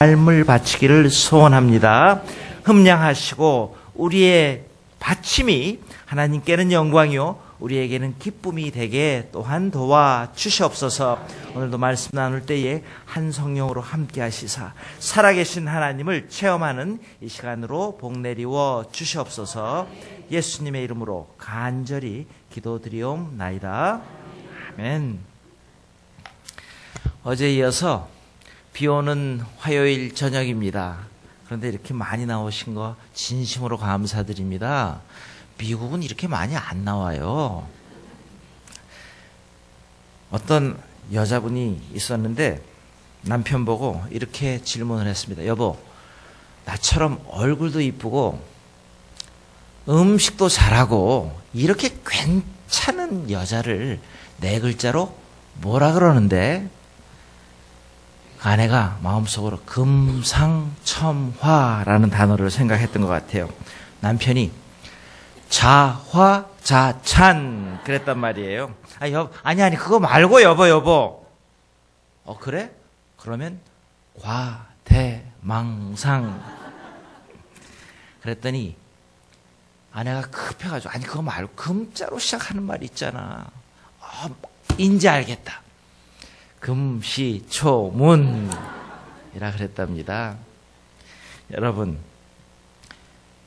삶을 바치기를 소원합니다. 흠량하시고 우리의 바침이 하나님께는 영광이요 우리에게는 기쁨이 되게 또한 도와주시옵소서. 오늘도 말씀 나눌 때에 한 성령으로 함께 하시사 살아계신 하나님을 체험하는 이 시간으로 복 내리워 주시옵소서. 예수님의 이름으로 간절히 기도드리옵나이다. 아멘. 어제 이어서 비 오는 화요일 저녁입니다. 그런데 이렇게 많이 나오신 거 진심으로 감사드립니다. 미국은 이렇게 많이 안 나와요. 어떤 여자분이 있었는데 남편 보고 이렇게 질문을 했습니다. 여보, 나처럼 얼굴도 이쁘고 음식도 잘하고 이렇게 괜찮은 여자를 네 글자로 뭐라 그러는데? 아내가 마음속으로 금상첨화라는 단어를 생각했던 것 같아요. 남편이 자화자찬 그랬단 말이에요. 아니 그거 말고 여보. 그래? 그러면 과대망상. 그랬더니 아내가 급해가지고 아니 그거 말고 금자로 시작하는 말 있잖아. 인지 알겠다. 금시초문이라 그랬답니다. 여러분,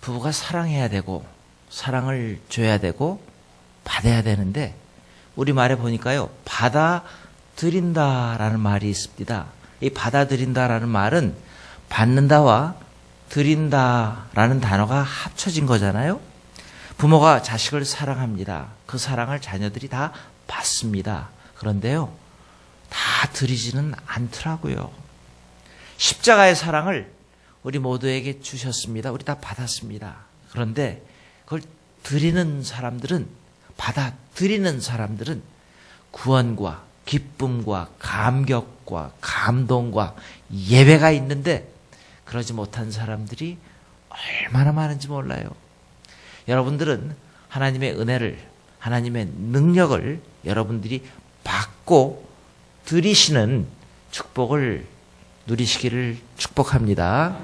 부부가 사랑해야 되고 사랑을 줘야 되고 받아야 되는데 우리말에 보니까요, 받아들인다라는 말이 있습니다. 이 받아들인다라는 말은 받는다와 드린다라는 단어가 합쳐진 거잖아요. 부모가 자식을 사랑합니다. 그 사랑을 자녀들이 다 받습니다. 그런데요, 다 드리지는 않더라고요. 십자가의 사랑을 우리 모두에게 주셨습니다. 우리 다 받았습니다. 그런데 그걸 드리는 사람들은, 받아들이는 사람들은 구원과 기쁨과 감격과 감동과 예배가 있는데 그러지 못한 사람들이 얼마나 많은지 몰라요. 여러분들은 하나님의 은혜를, 하나님의 능력을 여러분들이 받고 드리시는 축복을 누리시기를 축복합니다.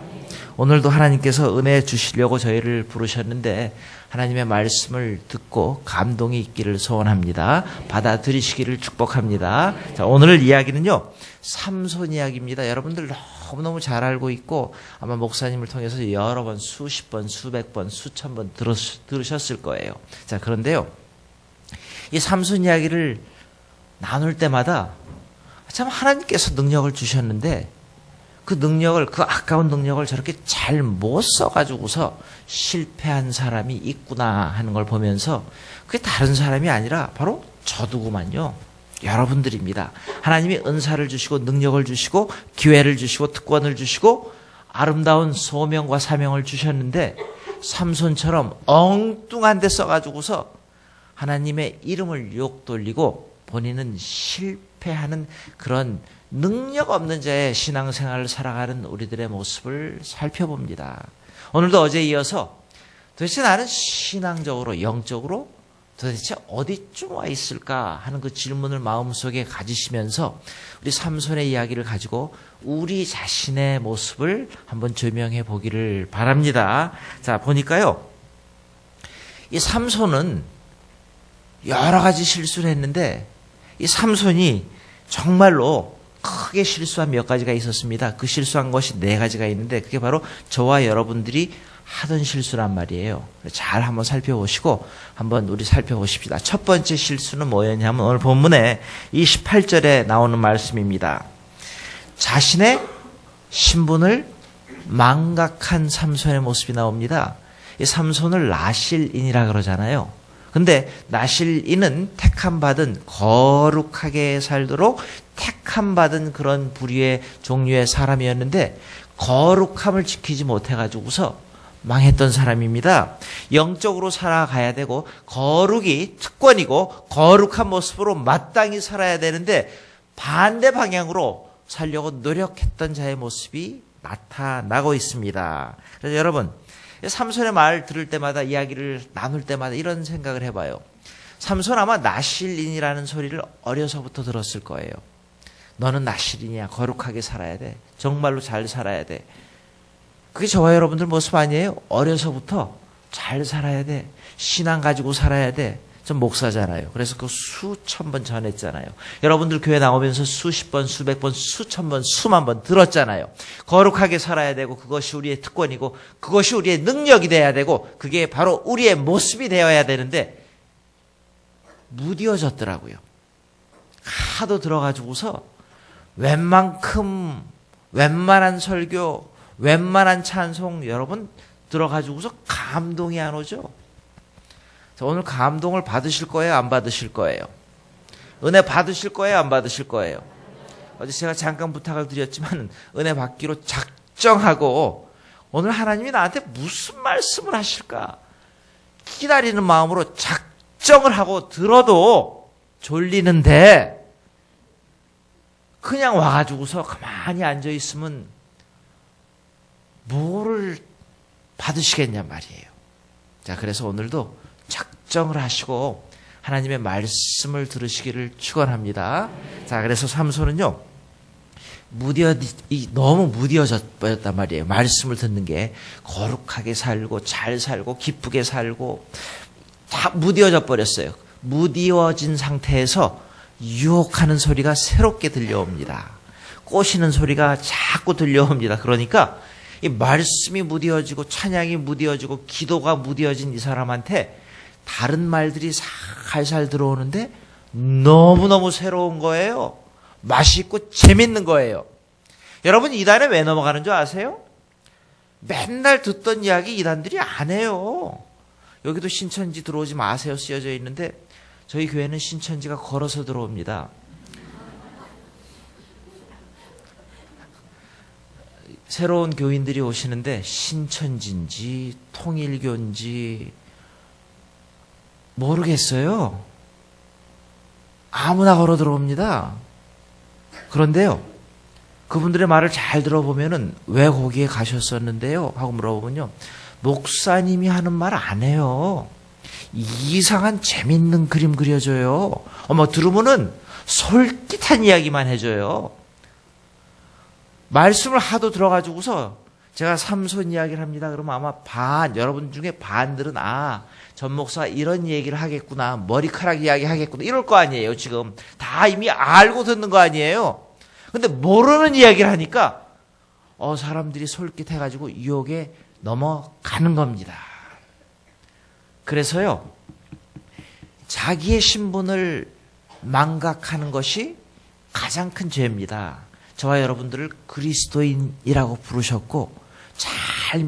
오늘도 하나님께서 은혜 주시려고 저희를 부르셨는데 하나님의 말씀을 듣고 감동이 있기를 소원합니다. 받아들이시기를 축복합니다. 자, 오늘 이야기는요, 삼손 이야기입니다. 여러분들 너무너무 잘 알고 있고 아마 목사님을 통해서 여러 번, 수십 번, 수백 번, 수천 번 들으셨을 거예요. 자, 그런데요, 이 삼손 이야기를 나눌 때마다 참 하나님께서 능력을 주셨는데 그 능력을, 그 아까운 능력을 저렇게 잘 못 써가지고서 실패한 사람이 있구나 하는 걸 보면서 그게 다른 사람이 아니라 바로 저도구만요. 여러분들입니다. 하나님이 은사를 주시고 능력을 주시고 기회를 주시고 특권을 주시고 아름다운 소명과 사명을 주셨는데 삼손처럼 엉뚱한 데 써가지고서 하나님의 이름을 욕돌리고 본인은 실패하는 그런 능력 없는 자의 신앙생활을 살아가는 우리들의 모습을 살펴봅니다. 오늘도 어제에 이어서 도대체 나는 신앙적으로, 영적으로 도대체 어디쯤 와 있을까 하는 그 질문을 마음속에 가지시면서 우리 삼손의 이야기를 가지고 우리 자신의 모습을 한번 조명해 보기를 바랍니다. 자, 보니까요, 이 삼손은 여러 가지 실수를 했는데 이 삼손이 정말로 크게 실수한 몇 가지가 있었습니다. 그 실수한 것이 4가지가 있는데 그게 바로 저와 여러분들이 하던 실수란 말이에요. 잘 한번 살펴보시고 한번 우리 살펴보십시다. 첫 번째 실수는 뭐였냐면 오늘 본문에 28절에 나오는 말씀입니다. 자신의 신분을 망각한 삼손의 모습이 나옵니다. 이 삼손을 나실인이라 그러잖아요. 근데 나실인은 택함받은, 거룩하게 살도록 택함받은 그런 부류의 종류의 사람이었는데 거룩함을 지키지 못해가지고서 망했던 사람입니다. 영적으로 살아가야 되고 거룩이 특권이고 거룩한 모습으로 마땅히 살아야 되는데 반대 방향으로 살려고 노력했던 자의 모습이 나타나고 있습니다. 그래서 여러분, 삼손의 말 들을 때마다, 이야기를 나눌 때마다 이런 생각을 해봐요. 삼손 아마 나실인이라는 소리를 어려서부터 들었을 거예요. 너는 나실이냐? 거룩하게 살아야 돼. 정말로 잘 살아야 돼. 그게 저와 여러분들 모습 아니에요? 어려서부터 잘 살아야 돼. 신앙 가지고 살아야 돼. 전 목사잖아요. 그래서 그 수천 번 전했잖아요. 여러분들 교회 나오면서 수십 번, 수백 번, 수천 번, 수만 번 들었잖아요. 거룩하게 살아야 되고 그것이 우리의 특권이고 그것이 우리의 능력이 돼야 되고 그게 바로 우리의 모습이 되어야 되는데 무뎌졌더라고요. 하도 들어가지고서 웬만한 설교, 웬만한 찬송 여러분 들어가지고서 감동이 안 오죠. 오늘 감동을 받으실 거예요? 안 받으실 거예요? 은혜 받으실 거예요? 안 받으실 거예요? 어제 제가 잠깐 부탁을 드렸지만 은혜 받기로 작정하고 오늘 하나님이 나한테 무슨 말씀을 하실까? 기다리는 마음으로 작정을 하고 들어도 졸리는데 그냥 와가지고서 가만히 앉아있으면 뭐를 받으시겠냐 말이에요. 자, 그래서 오늘도 작정을 하시고 하나님의 말씀을 들으시기를 축원합니다. 자, 그래서 삼손은요 너무 무뎌져 버렸단 말이에요. 말씀을 듣는 게 거룩하게 살고 잘 살고 기쁘게 살고 다 무뎌져 버렸어요. 무뎌진 상태에서 유혹하는 소리가 새롭게 들려옵니다. 꼬시는 소리가 자꾸 들려옵니다. 그러니까 이 말씀이 무뎌지고 찬양이 무뎌지고 기도가 무뎌진 이 사람한테 다른 말들이 살살 들어오는데 너무너무 새로운 거예요. 맛있고 재밌는 거예요. 여러분 이단에 왜 넘어가는 줄 아세요? 맨날 듣던 이야기 이단들이 안 해요. 여기도 신천지 들어오지 마세요 쓰여져 있는데 저희 교회는 신천지가 걸어서 들어옵니다. 새로운 교인들이 오시는데 신천지인지 통일교인지 모르겠어요. 아무나 걸어 들어옵니다. 그런데요, 그분들의 말을 잘 들어보면은 왜 거기에 가셨었는데요? 하고 물어보면요, 목사님이 하는 말 안 해요. 이상한 재밌는 그림 그려줘요. 들으면은 솔깃한 이야기만 해줘요. 말씀을 하도 들어가지고서 제가 삼손 이야기를 합니다. 그러면 아마 여러분 중에 반들은 전 목사가 이런 얘기를 하겠구나. 머리카락 이야기 하겠구나. 이럴 거 아니에요. 지금 다 이미 알고 듣는 거 아니에요. 근데 모르는 이야기를 하니까 사람들이 솔깃해가지고 유혹에 넘어가는 겁니다. 그래서요, 자기의 신분을 망각하는 것이 가장 큰 죄입니다. 저와 여러분들을 그리스도인이라고 부르셨고 잘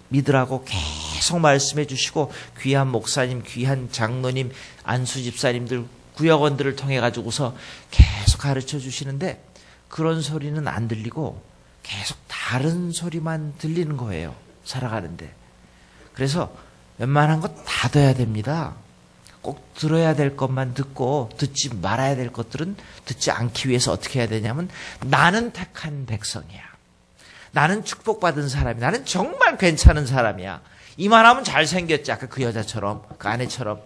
믿으라고 계속 말씀해 주시고 귀한 목사님, 귀한 장로님, 안수 집사님들, 구역원들을 통해 가지고서 계속 가르쳐 주시는데 그런 소리는 안 들리고 계속 다른 소리만 들리는 거예요. 살아가는데. 그래서 웬만한 거 다 둬야 됩니다. 꼭 들어야 될 것만 듣고 듣지 말아야 될 것들은 듣지 않기 위해서 어떻게 해야 되냐면 나는 택한 백성이야. 나는 축복받은 사람이야. 나는 정말 괜찮은 사람이야. 이만하면 잘생겼지. 아까 그 여자처럼, 그 아내처럼.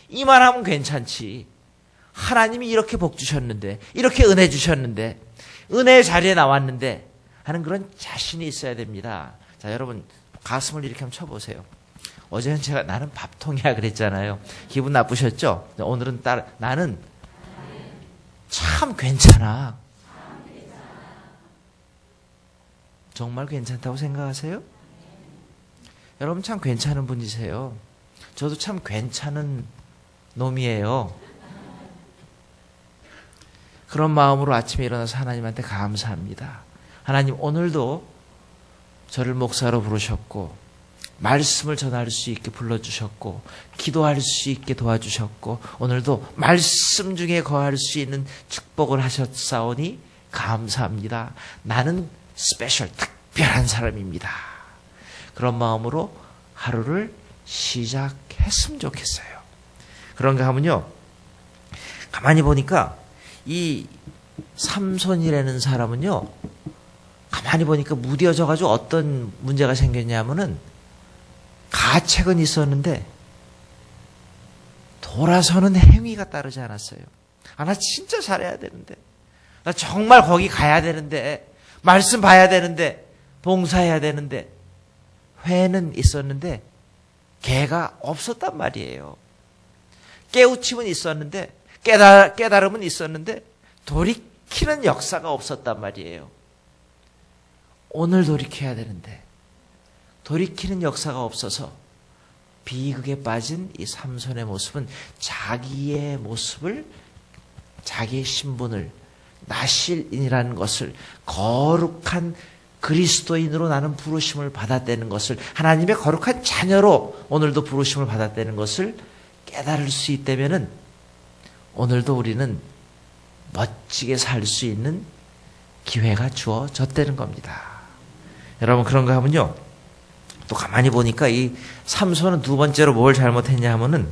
이만하면 괜찮지. 하나님이 이렇게 복 주셨는데, 이렇게 은혜 주셨는데, 은혜의 자리에 나왔는데 하는 그런 자신이 있어야 됩니다. 자, 여러분 가슴을 이렇게 한번 쳐보세요. 어제는 제가 나는 밥통이야 그랬잖아요. 기분 나쁘셨죠? 오늘은 나는 참 괜찮아. 정말 괜찮다고 생각하세요? 여러분 참 괜찮은 분이세요. 저도 참 괜찮은 놈이에요. 그런 마음으로 아침에 일어나서 하나님한테 감사합니다. 하나님 오늘도 저를 목사로 부르셨고 말씀을 전할 수 있게 불러주셨고 기도할 수 있게 도와주셨고 오늘도 말씀 중에 거할 수 있는 축복을 하셨사오니 감사합니다. 나는 스페셜 특별한 사람입니다. 그런 마음으로 하루를 시작했으면 좋겠어요. 그런가 하면요, 가만히 보니까 이 삼손이라는 사람은요, 가만히 보니까 무뎌져가지고 어떤 문제가 생겼냐면은 가책은 있었는데 돌아서는 행위가 따르지 않았어요. 나 진짜 잘해야 되는데, 나 정말 거기 가야 되는데, 말씀 봐야 되는데, 봉사해야 되는데, 회는 있었는데 개가 없었단 말이에요. 깨우침은 있었는데, 깨달음은 있었는데 돌이키는 역사가 없었단 말이에요. 오늘 돌이켜야 되는데 돌이키는 역사가 없어서 비극에 빠진 이 삼손의 모습은 자기의 모습을, 자기의 신분을, 나실인이라는 것을, 거룩한 그리스도인으로 나는 부르심을 받았다는 것을, 하나님의 거룩한 자녀로 오늘도 부르심을 받았다는 것을 깨달을 수 있다면은 오늘도 우리는 멋지게 살 수 있는 기회가 주어졌다는 겁니다. 여러분, 그런가 하면요, 또 가만히 보니까 이 삼손은 두 번째로 뭘 잘못했냐 하면은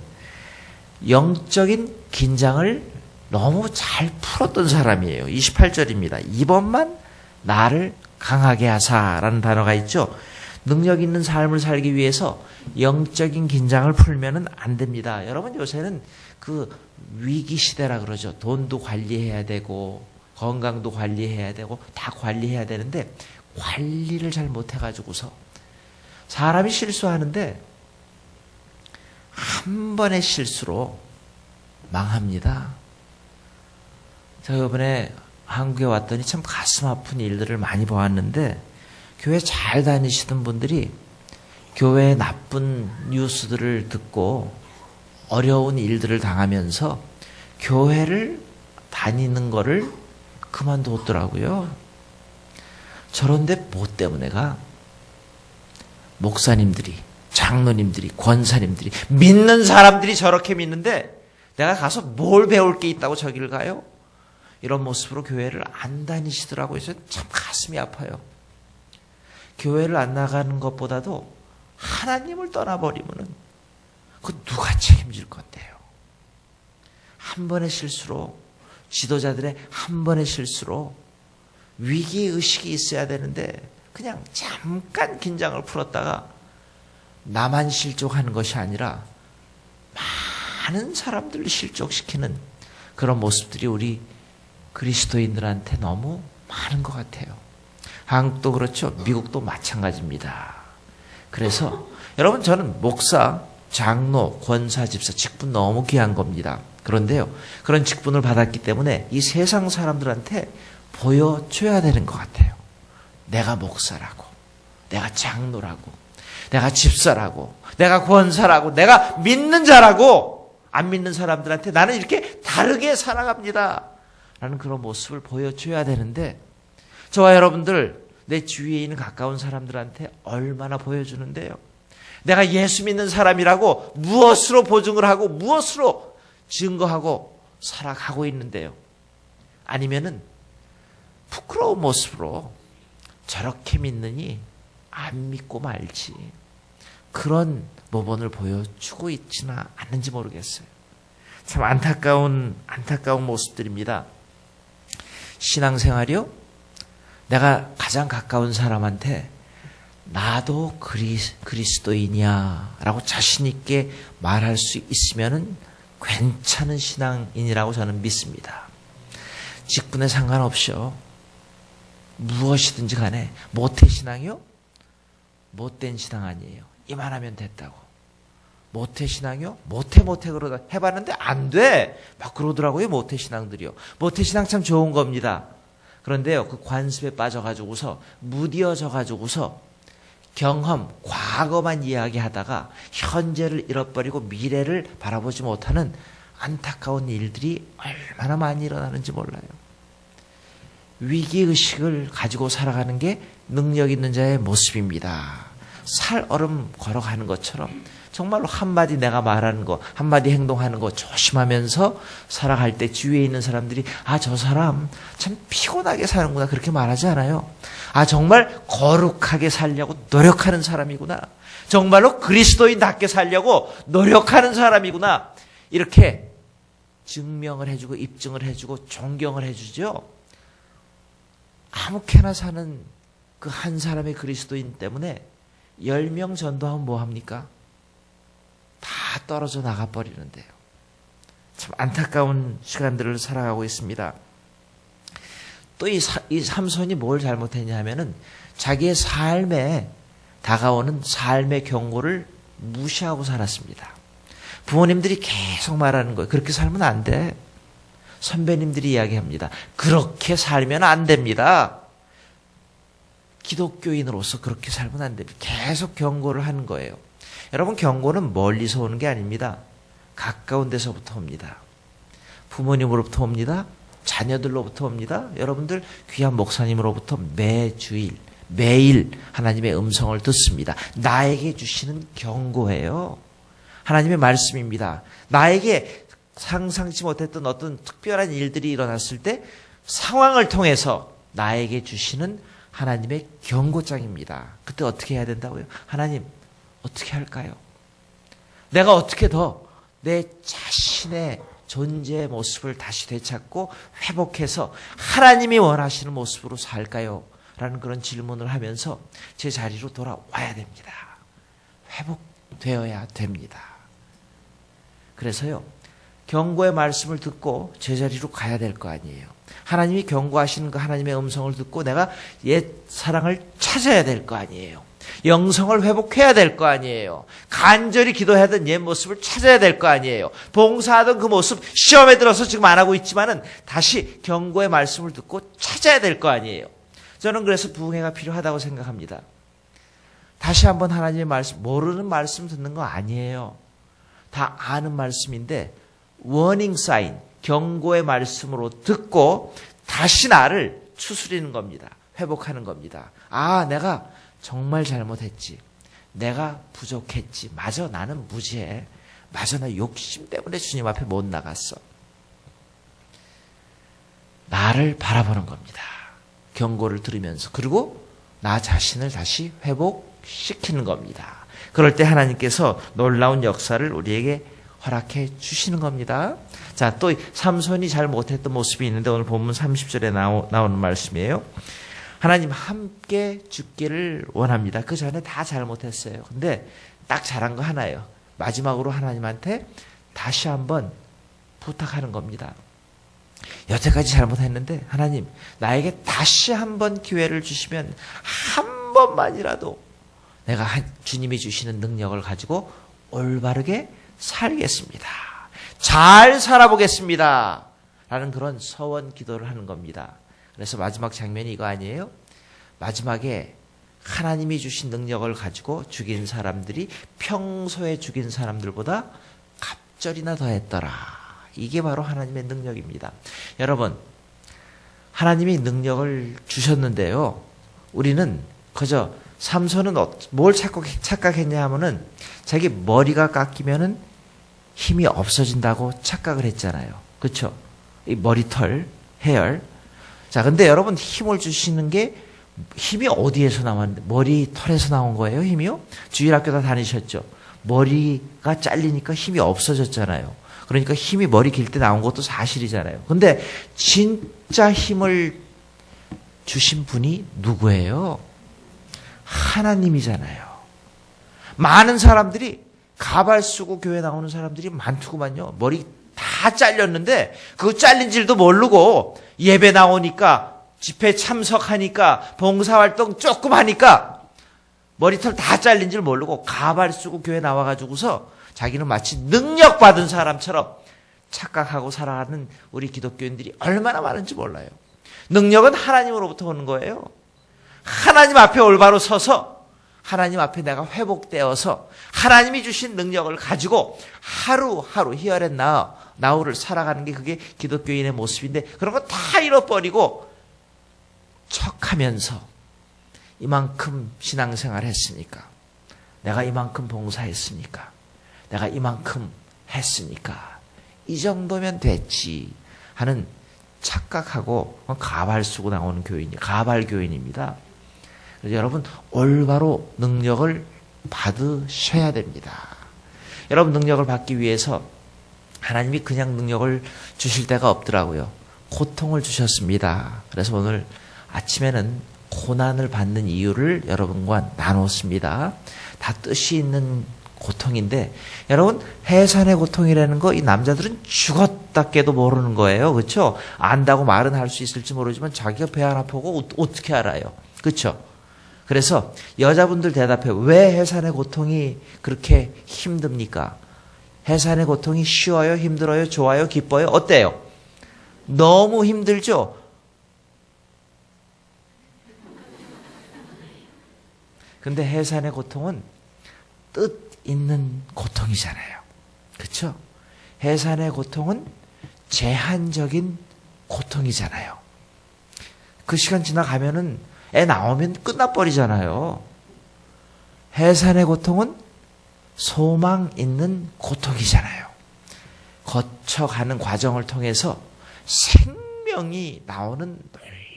영적인 긴장을 너무 잘 풀었던 사람이에요. 28절입니다. 이번만 나를 강하게 하사라는 단어가 있죠. 능력 있는 삶을 살기 위해서 영적인 긴장을 풀면은 안 됩니다. 여러분, 요새는 그 위기 시대라 그러죠. 돈도 관리해야 되고 건강도 관리해야 되고 다 관리해야 되는데 관리를 잘 못해가지고서 사람이 실수하는데 한 번의 실수로 망합니다. 제가 이번에 한국에 왔더니 참 가슴 아픈 일들을 많이 보았는데, 교회 잘 다니시던 분들이 교회의 나쁜 뉴스들을 듣고 어려운 일들을 당하면서 교회를 다니는 거를 그만뒀더라고요. 저런데 뭐 때문에가? 목사님들이, 장로님들이, 권사님들이, 믿는 사람들이 저렇게 믿는데 내가 가서 뭘 배울 게 있다고 저기를 가요? 이런 모습으로 교회를 안 다니시더라고요. 참 가슴이 아파요. 교회를 안 나가는 것보다도 하나님을 떠나버리면은 그 누가 책임질 건데요? 한 번의 실수로, 지도자들의 한 번의 실수로 위기의식이 있어야 되는데 그냥 잠깐 긴장을 풀었다가 나만 실족하는 것이 아니라 많은 사람들을 실족시키는 그런 모습들이 우리 그리스도인들한테 너무 많은 것 같아요. 한국도 그렇죠. 미국도 마찬가지입니다. 그래서 여러분, 저는 목사, 장로, 권사, 집사 직분 너무 귀한 겁니다. 그런데요, 그런 직분을 받았기 때문에 이 세상 사람들한테 보여줘야 되는 것 같아요. 내가 목사라고, 내가 장로라고, 내가 집사라고, 내가 권사라고, 내가 믿는 자라고, 안 믿는 사람들한테 나는 이렇게 다르게 살아갑니다 라는 그런 모습을 보여줘야 되는데, 저와 여러분들 내 주위에 있는 가까운 사람들한테 얼마나 보여주는데요. 내가 예수 믿는 사람이라고 무엇으로 보증을 하고 무엇으로 증거하고 살아가고 있는데요. 아니면은 부끄러운 모습으로 저렇게 믿느니 안 믿고 말지, 그런 모범을 보여주고 있지는 않는지 모르겠어요. 참 안타까운 모습들입니다. 신앙생활이요, 내가 가장 가까운 사람한테 나도 그리스도인이야 라고 자신 있게 말할 수 있으면 괜찮은 신앙인이라고 저는 믿습니다. 직분에 상관없이요, 무엇이든지 간에. 모태신앙이요? 못된 신앙 아니에요. 이만하면 됐다고. 모태신앙이요? 모태 그러다 해봤는데 안 돼 막 그러더라고요. 모태신앙들이요. 모태신앙 참 좋은 겁니다. 그런데요, 그 관습에 빠져가지고서, 무뎌져가지고서 경험, 과거만 이야기하다가 현재를 잃어버리고 미래를 바라보지 못하는 안타까운 일들이 얼마나 많이 일어나는지 몰라요. 위기의식을 가지고 살아가는 게 능력 있는 자의 모습입니다. 살얼음 걸어가는 것처럼 정말로 한마디 내가 말하는 거, 한마디 행동하는 거 조심하면서 살아갈 때 주위에 있는 사람들이 아, 저 사람 참 피곤하게 사는구나, 그렇게 말하지 않아요. 아, 정말 거룩하게 살려고 노력하는 사람이구나, 정말로 그리스도인답게 살려고 노력하는 사람이구나, 이렇게 증명을 해주고 입증을 해주고 존경을 해주죠. 아무렇게나 사는 그 한 사람의 그리스도인 때문에 10명 전도하면 뭐합니까? 다 떨어져 나가버리는데요. 참 안타까운 시간들을 살아가고 있습니다. 또 이 삼손이 뭘 잘못했냐 하면은 자기의 삶에 다가오는 삶의 경고를 무시하고 살았습니다. 부모님들이 계속 말하는 거예요. 그렇게 살면 안 돼. 선배님들이 이야기합니다. 그렇게 살면 안 됩니다. 기독교인으로서 그렇게 살면 안 됩니다. 계속 경고를 하는 거예요. 여러분, 경고는 멀리서 오는 게 아닙니다. 가까운 데서부터 옵니다. 부모님으로부터 옵니다. 자녀들로부터 옵니다. 여러분들 귀한 목사님으로부터 매주일, 매일 하나님의 음성을 듣습니다. 나에게 주시는 경고예요. 하나님의 말씀입니다. 나에게 상상치 못했던 어떤 특별한 일들이 일어났을 때 상황을 통해서 나에게 주시는 하나님의 경고장입니다. 그때 어떻게 해야 된다고요? 하나님, 어떻게 할까요? 내가 어떻게 더 내 자신의 존재의 모습을 다시 되찾고 회복해서 하나님이 원하시는 모습으로 살까요? 라는 그런 질문을 하면서 제 자리로 돌아와야 됩니다. 회복되어야 됩니다. 그래서요, 경고의 말씀을 듣고 제자리로 가야 될 거 아니에요. 하나님이 경고하시는 그 하나님의 음성을 듣고 내가 옛 사랑을 찾아야 될 거 아니에요. 영성을 회복해야 될 거 아니에요. 간절히 기도하던 옛 모습을 찾아야 될 거 아니에요. 봉사하던 그 모습 시험에 들어서 지금 안 하고 있지만은 다시 경고의 말씀을 듣고 찾아야 될 거 아니에요. 저는 그래서 부흥회가 필요하다고 생각합니다. 다시 한번 하나님의 말씀, 모르는 말씀 듣는 거 아니에요. 다 아는 말씀인데 워닝 사인, 경고의 말씀으로 듣고 다시 나를 추스리는 겁니다. 회복하는 겁니다. 아, 내가 정말 잘못했지. 내가 부족했지. 맞아, 나는 무지해. 맞아, 나 욕심 때문에 주님 앞에 못 나갔어. 나를 바라보는 겁니다. 경고를 들으면서. 그리고 나 자신을 다시 회복시키는 겁니다. 그럴 때 하나님께서 놀라운 역사를 우리에게 허락해 주시는 겁니다. 자, 또 삼손이 잘 못했던 모습이 있는데 오늘 본문 30절에 나오는 말씀이에요. 하나님 함께 죽기를 원합니다. 그 전에 다 잘못했어요. 근데 딱 잘한 거 하나예요. 마지막으로 하나님한테 다시 한번 부탁하는 겁니다. 여태까지 잘못했는데 하나님, 나에게 다시 한번 기회를 주시면 한 번만이라도 내가 주님이 주시는 능력을 가지고 올바르게 살겠습니다. 잘 살아보겠습니다. 라는 그런 서원 기도를 하는 겁니다. 그래서 마지막 장면이 이거 아니에요? 마지막에 하나님이 주신 능력을 가지고 죽인 사람들이 평소에 죽인 사람들보다 갑절이나 더했더라. 이게 바로 하나님의 능력입니다. 여러분, 하나님이 능력을 주셨는데요. 우리는 그저 삼손은 뭘 착각했냐 하면은 자기 머리가 깎이면은 힘이 없어진다고 착각을 했잖아요. 그렇죠? 이 머리털, 헤어. 자, 근데 여러분, 힘을 주시는 게 힘이 어디에서 나왔는데? 머리털에서 나온 거예요, 힘이요? 주일학교 다 다니셨죠? 머리가 잘리니까 힘이 없어졌잖아요. 그러니까 힘이 머리 길 때 나온 것도 사실이잖아요. 근데 진짜 힘을 주신 분이 누구예요? 하나님이잖아요. 많은 사람들이 가발 쓰고 교회 나오는 사람들이 많더구만요. 머리 다 잘렸는데 그 잘린 줄도 모르고 예배 나오니까 집회 참석하니까 봉사활동 조금 하니까 머리털 다 잘린 줄 모르고 가발 쓰고 교회 나와가지고서 자기는 마치 능력 받은 사람처럼 착각하고 살아가는 우리 기독교인들이 얼마나 많은지 몰라요. 능력은 하나님으로부터 오는 거예요. 하나님 앞에 올바로 서서 하나님 앞에 내가 회복되어서 하나님이 주신 능력을 가지고 하루하루 here and now를 살아가는 게 그게 기독교인의 모습인데 그런 거 다 잃어버리고 척하면서 이만큼 신앙생활 했으니까 내가 이만큼 봉사했으니까 내가 이만큼 했으니까 이 정도면 됐지 하는 착각하고 가발 쓰고 나오는 교인이 가발 교인입니다. 그래서 여러분 올바로 능력을 받으셔야 됩니다. 여러분 능력을 받기 위해서 하나님이 그냥 능력을 주실 때가 없더라고요. 고통을 주셨습니다. 그래서 오늘 아침에는 고난을 받는 이유를 여러분과 나눴습니다. 다 뜻이 있는 고통인데, 여러분, 해산의 고통이라는 거 이 남자들은 죽었다 깨도 모르는 거예요. 그렇죠? 안다고 말은 할 수 있을지 모르지만 자기가 배 안 아프고 어떻게 알아요? 그렇죠? 그래서 여자분들 대답해요. 왜 해산의 고통이 그렇게 힘듭니까? 해산의 고통이 쉬워요? 힘들어요? 좋아요? 기뻐요? 어때요? 너무 힘들죠? 근데 해산의 고통은 뜻 있는 고통이잖아요. 그렇죠? 해산의 고통은 제한적인 고통이잖아요. 그 시간 지나가면은 애 나오면 끝나버리잖아요. 해산의 고통은 소망 있는 고통이잖아요. 거쳐가는 과정을 통해서 생명이 나오는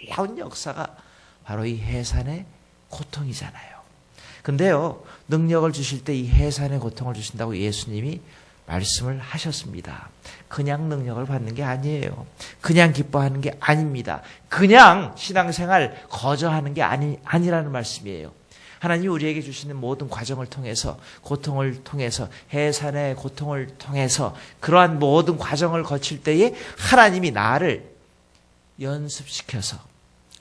놀라운 역사가 바로 이 해산의 고통이잖아요. 근데요, 능력을 주실 때 이 해산의 고통을 주신다고 예수님이 말씀을 하셨습니다. 그냥 능력을 받는 게 아니에요. 그냥 기뻐하는 게 아닙니다. 그냥 신앙생활 거저하는 게 아니라는 말씀이에요. 하나님이 우리에게 주시는 모든 과정을 통해서, 고통을 통해서, 해산의 고통을 통해서 그러한 모든 과정을 거칠 때에 하나님이 나를 연습시켜서,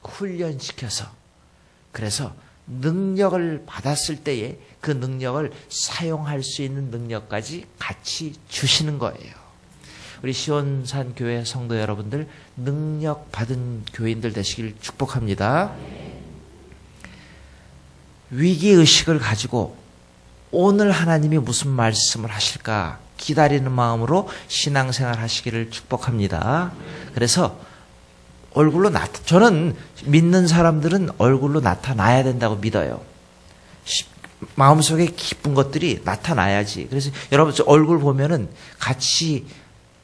훈련시켜서, 그래서 능력을 받았을 때에 그 능력을 사용할 수 있는 능력까지 같이 주시는 거예요. 우리 시온산 교회 성도 여러분들, 능력 받은 교인들 되시길 축복합니다. 위기의식을 가지고 오늘 하나님이 무슨 말씀을 하실까 기다리는 마음으로 신앙생활 하시기를 축복합니다. 그래서 저는 믿는 사람들은 얼굴로 나타나야 된다고 믿어요. 마음속에 기쁜 것들이 나타나야지. 그래서 여러분 저 얼굴 보면은 같이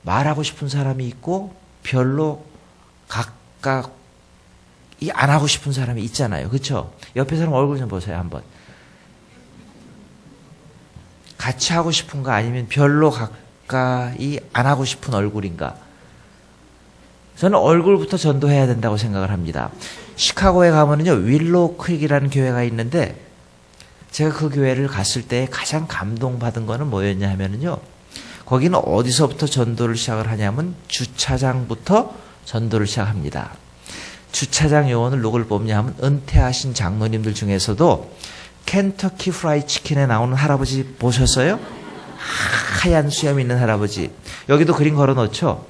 말하고 싶은 사람이 있고 별로 각각 안 하고 싶은 사람이 있잖아요. 그렇죠? 옆에 사람 얼굴 좀 보세요 한번. 같이 하고 싶은가 아니면 별로 가까이 안 하고 싶은 얼굴인가? 저는 얼굴부터 전도해야 된다고 생각을 합니다. 시카고에 가면은요, 윌로우 크릭이라는 교회가 있는데, 제가 그 교회를 갔을 때 가장 감동받은 거는 뭐였냐 하면은요, 거기는 어디서부터 전도를 시작을 하냐면, 주차장부터 전도를 시작합니다. 주차장 요원을 누굴 뽑냐 하면, 은퇴하신 장로님들 중에서도, 켄터키 프라이 치킨에 나오는 할아버지 보셨어요? 하얀 수염 있는 할아버지. 여기도 그림 걸어 놓죠?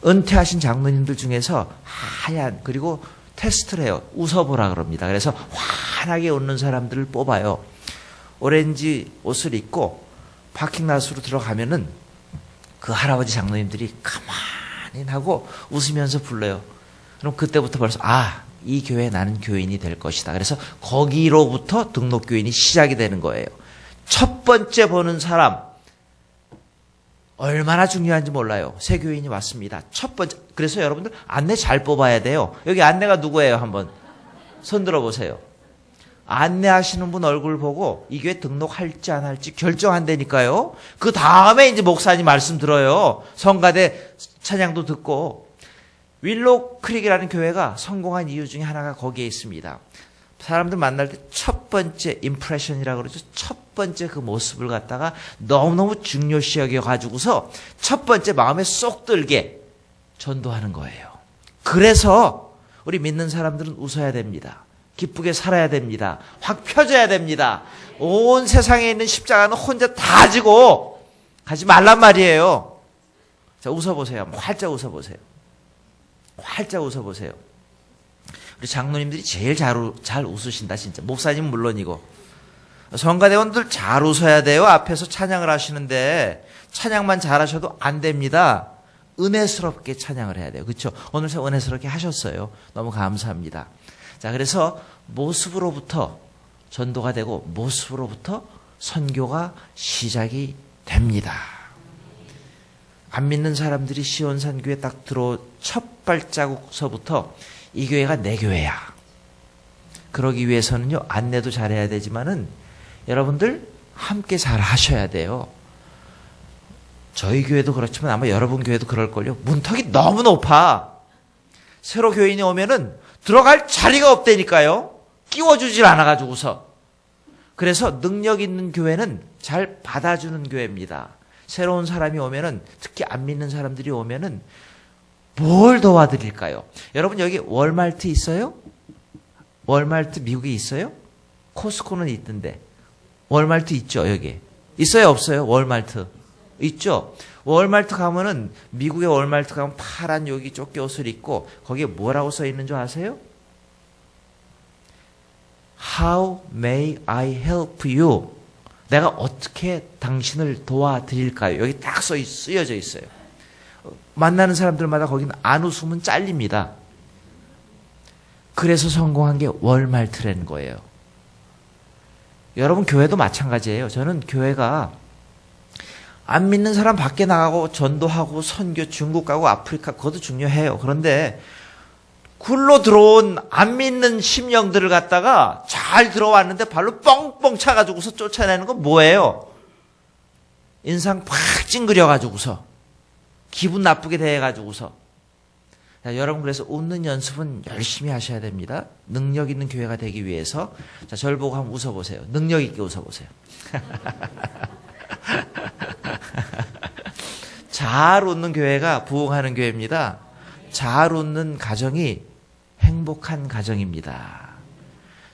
은퇴하신 장로님들 중에서 하얀, 그리고 테스트를 해요. 웃어보라 그럽니다. 그래서 환하게 웃는 사람들을 뽑아요. 오렌지 옷을 입고 파킹랏으로 들어가면은 그 할아버지 장로님들이 가만히 하고 웃으면서 불러요. 그럼 그때부터 벌써 이 교회에 나는 교인이 될 것이다. 그래서 거기로부터 등록교인이 시작이 되는 거예요. 첫 번째 보는 사람 얼마나 중요한지 몰라요. 새 교인이 왔습니다. 첫 번째. 그래서 여러분들 안내 잘 뽑아야 돼요. 여기 안내가 누구예요? 한번 손 들어보세요. 안내하시는 분 얼굴 보고 이 교회 등록할지 안 할지 결정한다니까요. 그 다음에 이제 목사님 말씀 들어요. 성가대 찬양도 듣고. 윌로우 크릭이라는 교회가 성공한 이유 중에 하나가 거기에 있습니다. 사람들 만날 때 첫 번째 임프레션이라고 그러죠. 첫 번째 그 모습을 갖다가 너무너무 중요시 여겨가지고서 첫 번째 마음에 쏙 들게 전도하는 거예요. 그래서 우리 믿는 사람들은 웃어야 됩니다. 기쁘게 살아야 됩니다. 확 펴져야 됩니다. 온 세상에 있는 십자가는 혼자 다 지고 가지 말란 말이에요. 자, 웃어보세요. 활짝 웃어보세요. 활짝 웃어보세요. 우리 장로님들이 제일 잘 웃으신다 진짜. 목사님은 물론이고. 성가대원들 잘 웃어야 돼요. 앞에서 찬양을 하시는데 찬양만 잘하셔도 안 됩니다. 은혜스럽게 찬양을 해야 돼요. 그렇죠? 오늘 은혜스럽게 하셨어요. 너무 감사합니다. 자, 그래서 모습으로부터 전도가 되고 모습으로부터 선교가 시작이 됩니다. 안 믿는 사람들이 시온산 교회 딱 들어온 첫 발자국서부터 이 교회가 내 교회야. 그러기 위해서는요, 안내도 잘해야 되지만은 여러분들 함께 잘 하셔야 돼요. 저희 교회도 그렇지만 아마 여러분 교회도 그럴걸요. 문턱이 너무 높아. 새로 교인이 오면은 들어갈 자리가 없다니까요. 끼워주질 않아가지고서. 그래서 능력 있는 교회는 잘 받아주는 교회입니다. 새로운 사람이 오면은, 특히 안 믿는 사람들이 오면은 뭘 도와드릴까요? 여러분 여기 월마트 있어요? 월마트 미국에 있어요? 코스코는 있던데. 월마트 있죠, 여기. 있어요, 없어요? 월마트. 있죠? 월마트 가면은, 미국의 월마트 가면 파란 여기 조끼 옷을 입고, 거기에 뭐라고 써 있는 줄 아세요? How may I help you? 내가 어떻게 당신을 도와드릴까요? 여기 딱 쓰여져 있어요. 만나는 사람들마다 거기는 안 웃으면 잘립니다. 그래서 성공한 게 월마트라는 거예요. 여러분 교회도 마찬가지예요. 저는 교회가 안 믿는 사람 밖에 나가고 전도하고 선교 중국 가고 아프리카 그것도 중요해요. 그런데 굴로 들어온 안 믿는 심령들을 갖다가 잘 들어왔는데 발로 뻥뻥 차가지고서 쫓아내는 건 뭐예요? 인상 팍 찡그려가지고서 기분 나쁘게 대해가지고서. 자, 여러분 그래서 웃는 연습은 열심히 하셔야 됩니다. 능력 있는 교회가 되기 위해서. 자, 저를 보고 한번 웃어보세요. 능력 있게 웃어보세요. 잘 웃는 교회가 부흥하는 교회입니다. 잘 웃는 가정이 행복한 가정입니다.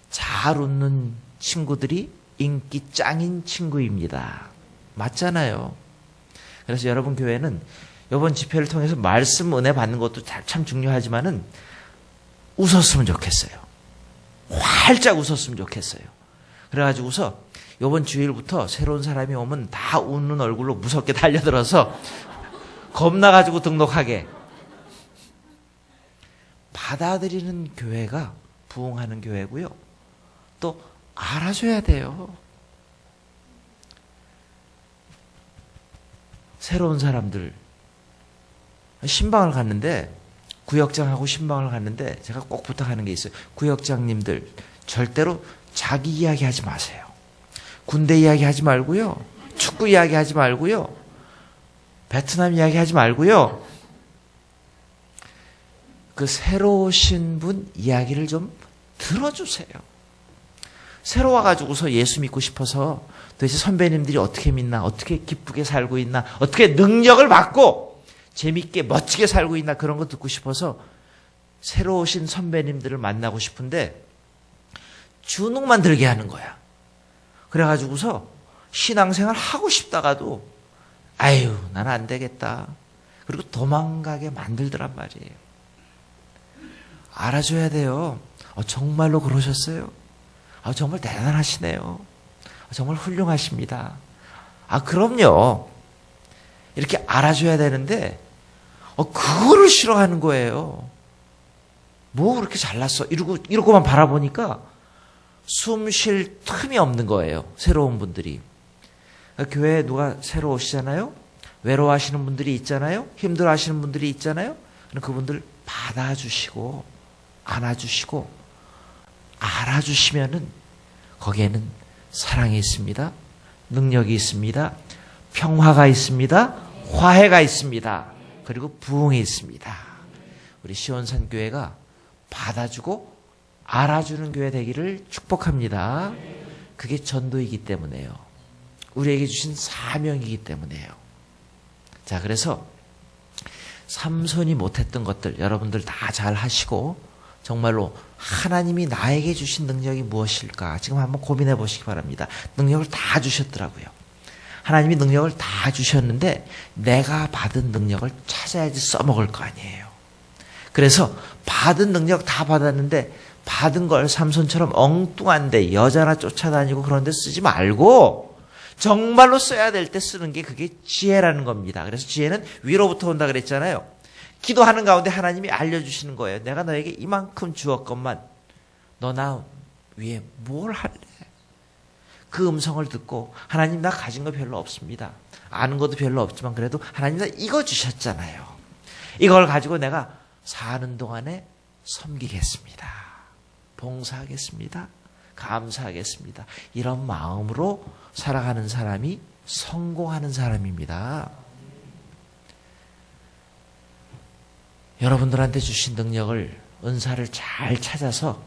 잘 웃는 친구들이 인기 짱인 친구입니다. 맞잖아요. 그래서 여러분 교회는 이번 집회를 통해서 말씀 은혜 받는 것도 참 중요하지만은 웃었으면 좋겠어요. 활짝 웃었으면 좋겠어요. 그래가지고서 이번 주일부터 새로운 사람이 오면 다 웃는 얼굴로 무섭게 달려들어서 겁나가지고 등록하게. 받아들이는 교회가 부흥하는 교회고요. 또 알아줘야 돼요. 새로운 사람들. 신방을 갔는데 구역장하고 신방을 갔는데 제가 꼭 부탁하는 게 있어요. 구역장님들 절대로 자기 이야기 하지 마세요. 군대 이야기 하지 말고요. 축구 이야기 하지 말고요. 베트남 이야기 하지 말고요. 그 새로 오신 분 이야기를 좀 들어주세요. 새로 와가지고서 예수 믿고 싶어서 도대체 선배님들이 어떻게 믿나, 어떻게 기쁘게 살고 있나, 어떻게 능력을 받고 재밌게 멋지게 살고 있나 그런 거 듣고 싶어서 새로 오신 선배님들을 만나고 싶은데 주눅만 들게 하는 거야. 그래가지고서 신앙생활 하고 싶다가도 아유 난 안 되겠다. 그리고 도망가게 만들더란 말이에요. 알아줘야 돼요. 정말로 그러셨어요? 정말 대단하시네요. 정말 훌륭하십니다. 그럼요. 이렇게 알아줘야 되는데 그거를 싫어하는 거예요. 뭐 그렇게 잘났어? 이러고만 바라보니까 숨 쉴 틈이 없는 거예요. 새로운 분들이. 교회에 누가 새로 오시잖아요. 외로워하시는 분들이 있잖아요. 힘들어하시는 분들이 있잖아요. 그분들 받아주시고 안아주시고 알아주시면은 거기에는 사랑이 있습니다. 능력이 있습니다. 평화가 있습니다. 화해가 있습니다. 그리고 부흥이 있습니다. 우리 시온산 교회가 받아주고 알아주는 교회 되기를 축복합니다. 그게 전도이기 때문에요. 우리에게 주신 사명이기 때문에요. 자, 그래서 삼손이 못했던 것들 여러분들 다 잘 하시고 정말로 하나님이 나에게 주신 능력이 무엇일까 지금 한번 고민해 보시기 바랍니다. 능력을 다 주셨더라고요. 하나님이 능력을 다 주셨는데 내가 받은 능력을 찾아야지 써먹을 거 아니에요. 그래서 받은 능력 다 받았는데 받은 걸 삼손처럼 엉뚱한데 여자나 쫓아다니고 그런 데 쓰지 말고 정말로 써야 될 때 쓰는 게 그게 지혜라는 겁니다. 그래서 지혜는 위로부터 온다 그랬잖아요. 기도하는 가운데 하나님이 알려주시는 거예요. 내가 너에게 이만큼 주었건만 너 나 위에 뭘 할래? 그 음성을 듣고 하나님 나 가진 거 별로 없습니다. 아는 것도 별로 없지만 그래도 하나님 나 이거 주셨잖아요. 이걸 가지고 내가 사는 동안에 섬기겠습니다. 봉사하겠습니다. 감사하겠습니다. 이런 마음으로 살아가는 사람이 성공하는 사람입니다. 여러분들한테 주신 능력을, 은사를 잘 찾아서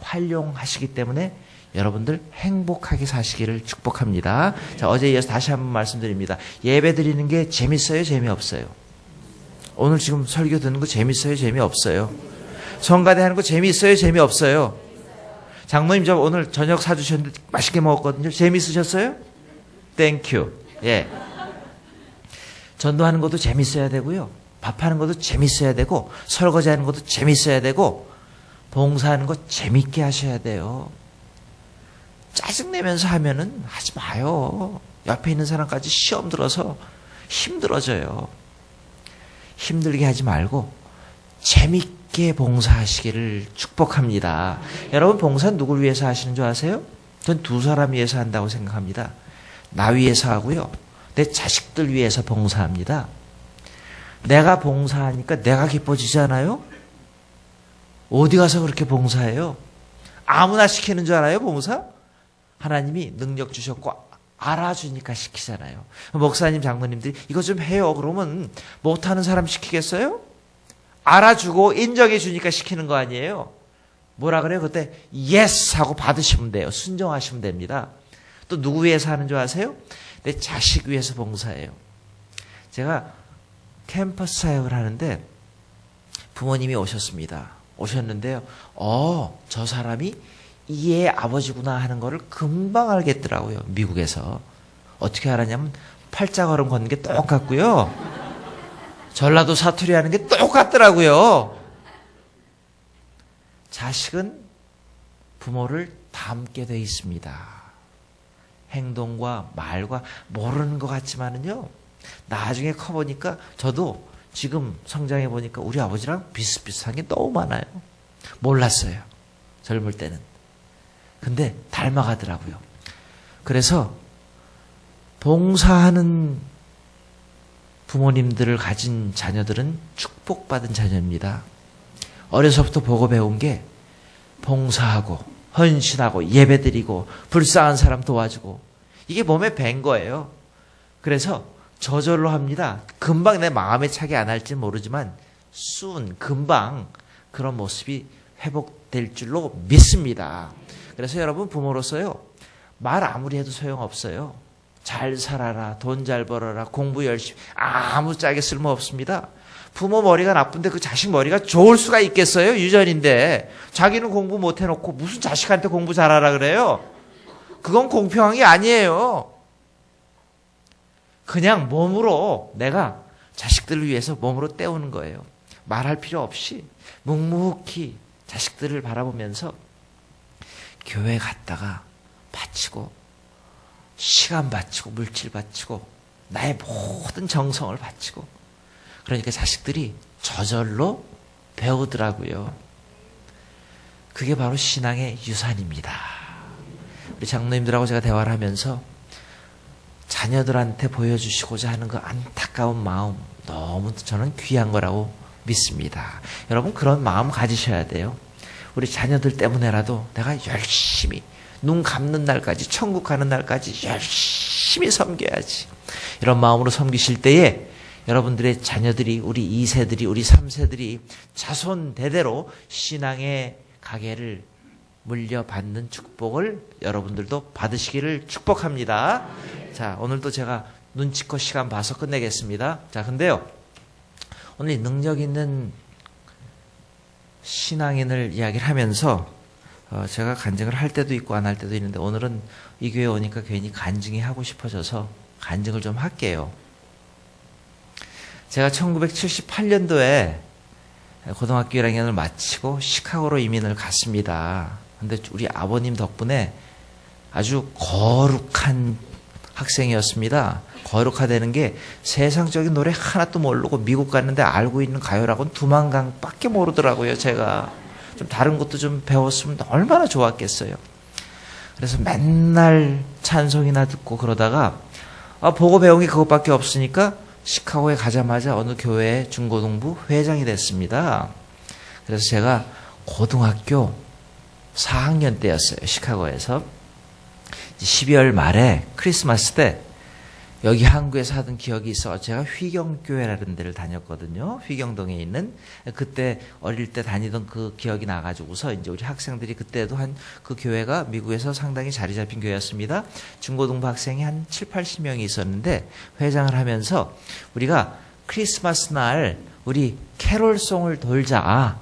활용하시기 때문에 여러분들 행복하게 사시기를 축복합니다. 자, 어제 이어서 다시 한번 말씀드립니다. 예배 드리는 게 재밌어요? 재미없어요? 오늘 지금 설교 듣는 거 재밌어요? 재미없어요? 성가대 하는 거 재미있어요? 재미없어요? 장모님 저 오늘 저녁 사주셨는데 맛있게 먹었거든요. 재미있으셨어요? 땡큐. 예. 전도하는 것도 재밌어야 되고요. 밥하는 것도 재밌어야 되고, 설거지하는 것도 재밌어야 되고, 봉사하는 거 재밌게 하셔야 돼요. 짜증내면서 하면은 하지 마요. 옆에 있는 사람까지 시험 들어서 힘들어져요. 힘들게 하지 말고 재밌게 봉사하시기를 축복합니다. 여러분, 봉사는 누굴 위해서 하시는 줄 아세요? 전 두 사람 위해서 한다고 생각합니다. 나 위해서 하고요. 내 자식들 위해서 봉사합니다. 내가 봉사하니까 내가 기뻐지잖아요? 어디 가서 그렇게 봉사해요? 아무나 시키는 줄 알아요, 봉사? 하나님이 능력 주셨고 알아주니까 시키잖아요. 목사님, 장로님들이 이거 좀 해요. 그러면 못하는 사람 시키겠어요? 알아주고 인정해 주니까 시키는 거 아니에요? 뭐라 그래요? 그때 예스 하고 받으시면 돼요. 순종하시면 됩니다. 또 누구 위해서 하는 줄 아세요? 내 자식 위해서 봉사해요. 제가 캠퍼스 사역을 하는데 부모님이 오셨습니다. 오셨는데요. 저 사람이 이의 아버지구나 하는 거를 금방 알겠더라고요. 미국에서. 어떻게 알았냐면 팔자걸음 걷는 게 똑같고요. 전라도 사투리 하는 게 똑같더라고요. 자식은 부모를 닮게 돼 있습니다. 행동과 말과 모르는 것 같지만은요. 나중에 커보니까 저도 지금 성장해 보니까 우리 아버지랑 비슷비슷한 게 너무 많아요. 몰랐어요. 젊을 때는. 근데 닮아가더라고요. 그래서 봉사하는 부모님들을 가진 자녀들은 축복받은 자녀입니다. 어려서부터 보고 배운 게 봉사하고 헌신하고 예배드리고 불쌍한 사람 도와주고 이게 몸에 밴 거예요. 그래서 저절로 합니다. 금방 내 마음에 차게 안 할지 모르지만 금방 그런 모습이 회복될 줄로 믿습니다. 그래서 여러분 부모로서요. 말 아무리 해도 소용없어요. 잘 살아라, 돈 잘 벌어라, 공부 열심히 아무짝에 쓸모없습니다. 부모 머리가 나쁜데 그 자식 머리가 좋을 수가 있겠어요? 유전인데. 자기는 공부 못 해놓고 무슨 자식한테 공부 잘하라 그래요? 그건 공평한 게 아니에요. 그냥 몸으로 내가 자식들을 위해서 몸으로 때우는 거예요. 말할 필요 없이 묵묵히 자식들을 바라보면서 교회 갔다가 바치고 시간 바치고 물질 바치고 나의 모든 정성을 바치고 그러니까 자식들이 저절로 배우더라고요. 그게 바로 신앙의 유산입니다. 우리 장로님들하고 제가 대화를 하면서 자녀들한테 보여주시고자 하는 그 안타까운 마음 너무 저는 귀한 거라고 믿습니다. 여러분 그런 마음 가지셔야 돼요. 우리 자녀들 때문에라도 내가 열심히 눈 감는 날까지 천국 가는 날까지 열심히 섬겨야지. 이런 마음으로 섬기실 때에 여러분들의 자녀들이 우리 2세들이 우리 3세들이 자손 대대로 신앙의 가게를 물려받는 축복을 여러분들도 받으시기를 축복합니다. 자, 오늘도 제가 눈치껏 시간 봐서 끝내겠습니다. 자, 근데요. 오늘 능력 있는 신앙인을 이야기를 하면서 제가 간증을 할 때도 있고 안 할 때도 있는데 오늘은 이 교회 오니까 괜히 간증이 하고 싶어져서 간증을 좀 할게요. 제가 1978년도에 고등학교 1학년을 마치고 시카고로 이민을 갔습니다. 근데 우리 아버님 덕분에 아주 거룩한 학생이었습니다. 거룩하다는 게 세상적인 노래 하나도 모르고 미국 갔는데 알고 있는 가요라고는 두만강밖에 모르더라고요. 제가 좀 다른 것도 좀 배웠으면 얼마나 좋았겠어요. 그래서 맨날 찬송이나 듣고 그러다가 보고 배운 게 그것밖에 없으니까 시카고에 가자마자 어느 교회 중고등부 회장이 됐습니다. 그래서 제가 고등학교 4학년 때였어요. 시카고에서 12월 말에 크리스마스 때 여기 한국에서 하던 기억이 있어. 제가 휘경교회라는 데를 다녔거든요. 휘경동에 있는. 그때 어릴 때 다니던 그 기억이 나가지고서 이제 우리 학생들이 그때도 그 교회가 미국에서 상당히 자리 잡힌 교회였습니다. 중고등부 학생이 한 7, 80명이 있었는데 회장을 하면서 우리가 크리스마스 날 우리 캐롤송을 돌자.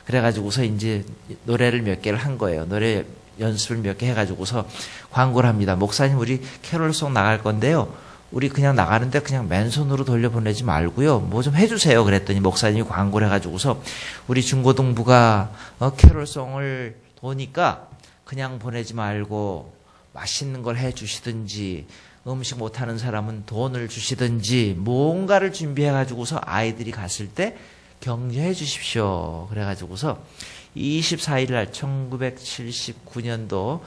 그래가지고서 이제 노래를 몇 개를 한 거예요. 노래 연습을 몇 개 해가지고서 광고를 합니다. 목사님 우리 캐롤송 나갈 건데요. 우리 그냥 나가는데 그냥 맨손으로 돌려보내지 말고요. 뭐 좀 해주세요. 그랬더니 목사님이 광고를 해가지고서 우리 중고등부가 캐롤송을 도니까 그냥 보내지 말고 맛있는 걸 해주시든지 음식 못하는 사람은 돈을 주시든지 뭔가를 준비해가지고서 아이들이 갔을 때 격려해 주십시오. 그래가지고서 24일 날 1979년도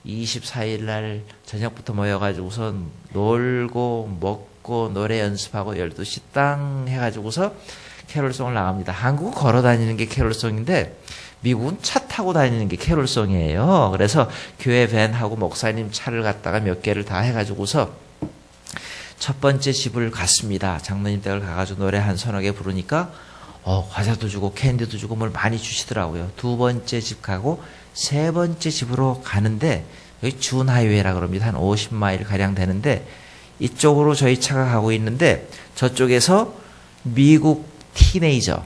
24일 날 저녁부터 모여가지고서 놀고 먹고 노래 연습하고 12시 땅 해가지고서 캐롤송을 나갑니다. 한국은 걸어 다니는 게 캐롤송인데 미국은 차 타고 다니는 게 캐롤송이에요. 그래서 교회 밴하고 목사님 차를 갖다가 몇 개를 다 해가지고서 첫 번째 집을 갔습니다. 장로님 댁을 가가지고 노래 한 서너 개 부르니까 과자도 주고 캔디도 주고 뭘 많이 주시더라고요. 두 번째 집 가고 세 번째 집으로 가는데 여기 준 하이웨이라 그럽니다. 한 50마일 가량 되는데 이쪽으로 저희 차가 가고 있는데 저쪽에서 미국 티네이저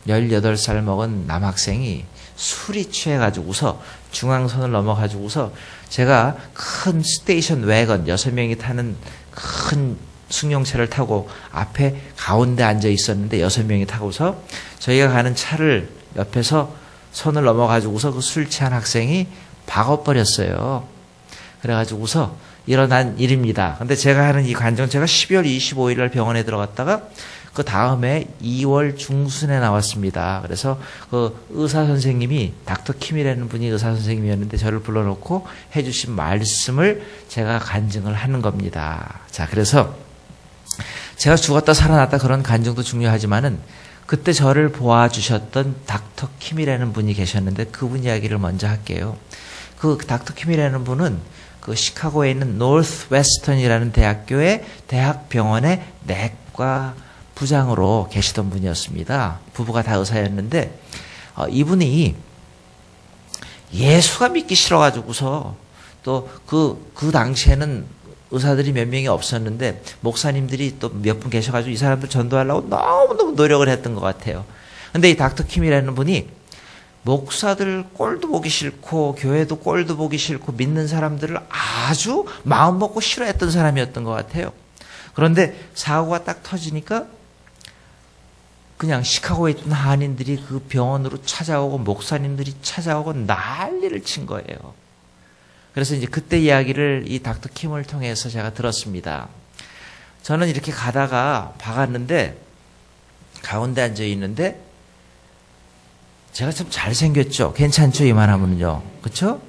18살 먹은 남학생이 술이 취해가지고서 중앙선을 넘어가지고서 제가 큰 스테이션 wä건 6명이 타는 큰 승용차를 타고 앞에 가운데 앉아 있었는데 6명이 타고서 저희가 가는 차를 옆에서 선을 넘어가지고서 그 술 취한 학생이 박아버렸어요. 그래가지고서 일어난 일입니다. 근데 제가 하는 이 간증, 제가 12월 25일 날 병원에 들어갔다가 그 다음에 2월 중순에 나왔습니다. 그래서 그 의사 선생님이 닥터 킴이라는 분이 의사 선생님이었는데 저를 불러놓고 해주신 말씀을 제가 간증을 하는 겁니다. 자, 그래서 제가 죽었다 살아났다 그런 간증도 중요하지만은 그때 저를 보아주셨던 닥터 킴이라는 분이 계셨는데 그분 이야기를 먼저 할게요. 그 닥터 킴이라는 분은 그 시카고에 있는 노스웨스턴이라는 대학교의 대학병원의 내과 부장으로 계시던 분이었습니다. 부부가 다 의사였는데 이분이 예수가 믿기 싫어가지고서 또 그 당시에는 의사들이 몇 명이 없었는데 목사님들이 또 몇 분 계셔가지고 이 사람들 전도하려고 너무너무 노력을 했던 것 같아요. 근데 이 닥터 킴이라는 분이 목사들 꼴도 보기 싫고 교회도 꼴도 보기 싫고 믿는 사람들을 아주 마음 먹고 싫어했던 사람이었던 것 같아요. 그런데 사고가 딱 터지니까 그냥 시카고에 있던 한인들이 그 병원으로 찾아오고 목사님들이 찾아오고 난리를 친 거예요. 그래서 이제 그때 이야기를 이 닥터 킴을 통해서 제가 들었습니다. 저는 이렇게 가다가 박았는데 가운데 앉아 있는데 제가 참 잘생겼죠? 괜찮죠? 이만하면요. 그쵸?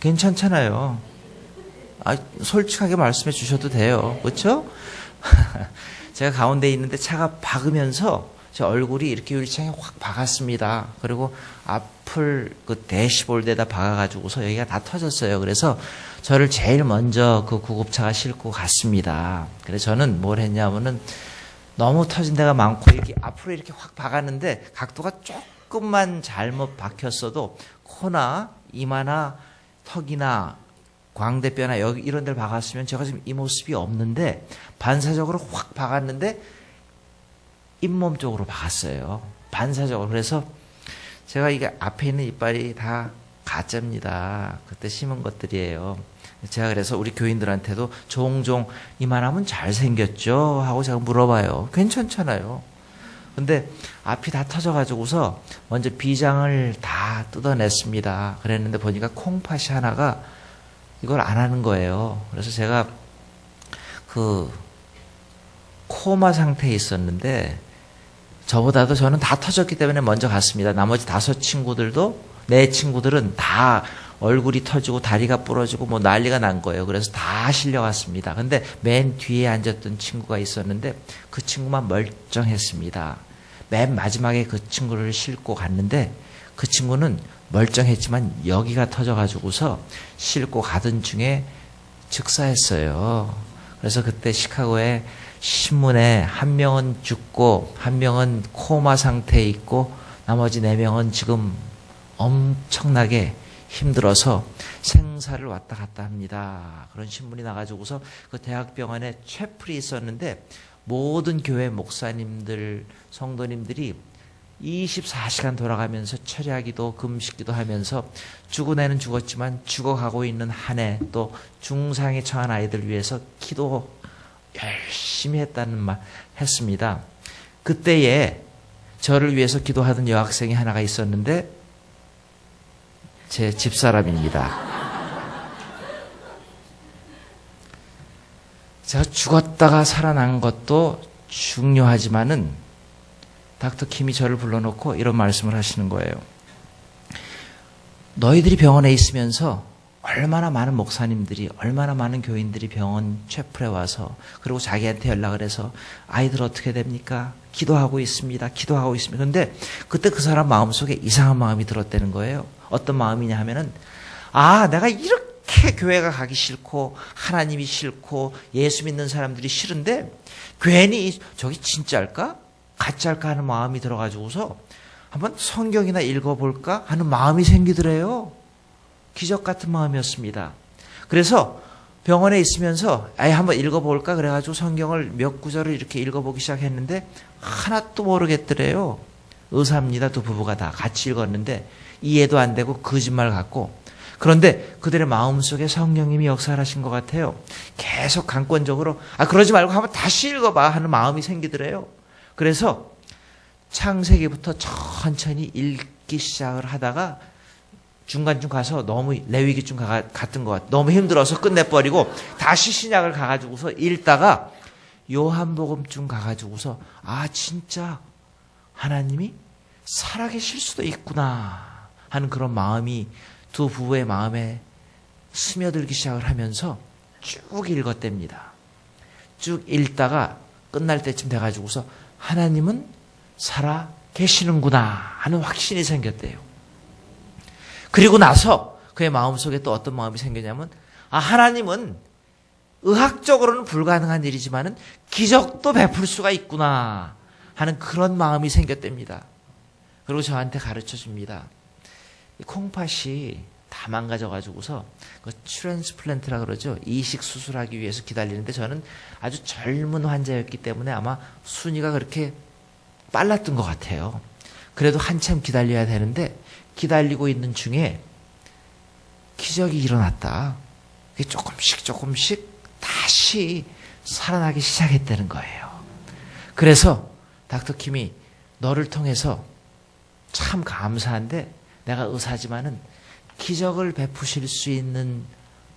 괜찮잖아요. 솔직하게 말씀해 주셔도 돼요. 그쵸? 제가 가운데 있는데 차가 박으면서 제 얼굴이 이렇게 유리창에 확 박았습니다. 그리고 앞을 그 대시볼드에다 박아가지고서 여기가 다 터졌어요. 그래서 저를 제일 먼저 그 구급차가 싣고 갔습니다. 그래서 저는 뭘 했냐면은 너무 터진 데가 많고 이렇게 앞으로 이렇게 확 박았는데 각도가 조금만 잘못 박혔어도 코나 이마나 턱이나 광대뼈나 여기 이런 데를 박았으면 제가 지금 이 모습이 없는데 반사적으로 확 박았는데 잇몸 쪽으로 박았어요. 반사적으로. 그래서 제가 이게 앞에 있는 이빨이 다 가짜입니다. 그때 심은 것들이에요. 제가 그래서 우리 교인들한테도 종종 이만하면 잘생겼죠? 하고 제가 물어봐요. 괜찮잖아요. 근데 앞이 다 터져가지고서 먼저 비장을 다 뜯어냈습니다. 그랬는데 보니까 콩팥이 하나가 이걸 안 하는 거예요. 그래서 제가 그 코마 상태에 있었는데 저보다도 저는 다 터졌기 때문에 먼저 갔습니다. 나머지 5 친구들도 내 친구들은 다 얼굴이 터지고 다리가 부러지고 뭐 난리가 난 거예요. 그래서 다 실려갔습니다. 근데 맨 뒤에 앉았던 친구가 있었는데 그 친구만 멀쩡했습니다. 맨 마지막에 그 친구를 싣고 갔는데 그 친구는 멀쩡했지만 여기가 터져가지고서 싣고 가던 중에 즉사했어요. 그래서 그때 시카고에 신문에 한 명은 죽고 한 명은 코마 상태에 있고 나머지 4명은 지금 엄청나게 힘들어서 생사를 왔다 갔다 합니다. 그런 신문이 나가지고서 그 대학병원에 채플이 있었는데 모든 교회 목사님들, 성도님들이 24시간 돌아가면서 철야기도 금식기도 하면서 죽은 애는 죽었지만 죽어가고 있는 한 해 또 중상에 처한 아이들 위해서 기도 열심히 했다는 말 했습니다. 그때에 저를 위해서 기도하던 여학생이 하나가 있었는데 제 집사람입니다. 제가 죽었다가 살아난 것도 중요하지만은 닥터 킴이 저를 불러놓고 이런 말씀을 하시는 거예요. 너희들이 병원에 있으면서 얼마나 많은 목사님들이, 얼마나 많은 교인들이 병원 채플에 와서 그리고 자기한테 연락을 해서 아이들 어떻게 됩니까? 기도하고 있습니다. 기도하고 있습니다. 그런데 그때 그 사람 마음속에 이상한 마음이 들었다는 거예요. 어떤 마음이냐 하면은 내가 이렇게 교회가 가기 싫고 하나님이 싫고 예수 믿는 사람들이 싫은데 괜히 저기 진짜일까? 가짜일까 하는 마음이 들어가지고서 한번 성경이나 읽어볼까 하는 마음이 생기더래요. 기적 같은 마음이었습니다. 그래서 병원에 있으면서 한번 읽어볼까 그래가지고 성경을 몇 구절을 이렇게 읽어보기 시작했는데 하나도 모르겠더래요. 의사입니다. 두 부부가 다 같이 읽었는데 이해도 안 되고 거짓말 같고. 그런데 그들의 마음속에 성령님이 역사하신 것 같아요. 계속 강권적으로 그러지 말고 한번 다시 읽어봐 하는 마음이 생기더래요. 그래서 창세기부터 천천히 읽기 시작을 하다가 중간쯤 가서 너무 레위기쯤 갔던 것 같아요. 너무 힘들어서 끝내버리고 다시 신약을 가가지고서 읽다가 요한복음쯤 가가지고서 진짜 하나님이 살아계실 수도 있구나 하는 그런 마음이 두 부부의 마음에 스며들기 시작을 하면서 쭉 읽었답니다. 쭉 읽다가 끝날 때쯤 돼가지고서 하나님은 살아 계시는구나 하는 확신이 생겼대요. 그리고 나서 그의 마음속에 또 어떤 마음이 생겼냐면 하나님은 의학적으로는 불가능한 일이지만은 기적도 베풀 수가 있구나 하는 그런 마음이 생겼답니다. 그리고 저한테 가르쳐 줍니다. 콩팥이 다 망가져가지고서 그 트랜스플란트라 그러죠. 이식 수술하기 위해서 기다리는데 저는 아주 젊은 환자였기 때문에 아마 순위가 그렇게 빨랐던 것 같아요. 그래도 한참 기다려야 되는데 기다리고 있는 중에 기적이 일어났다. 조금씩 다시 살아나기 시작했다는 거예요. 그래서 닥터 킴이 너를 통해서 참 감사한데 내가 의사지만은 기적을 베푸실 수 있는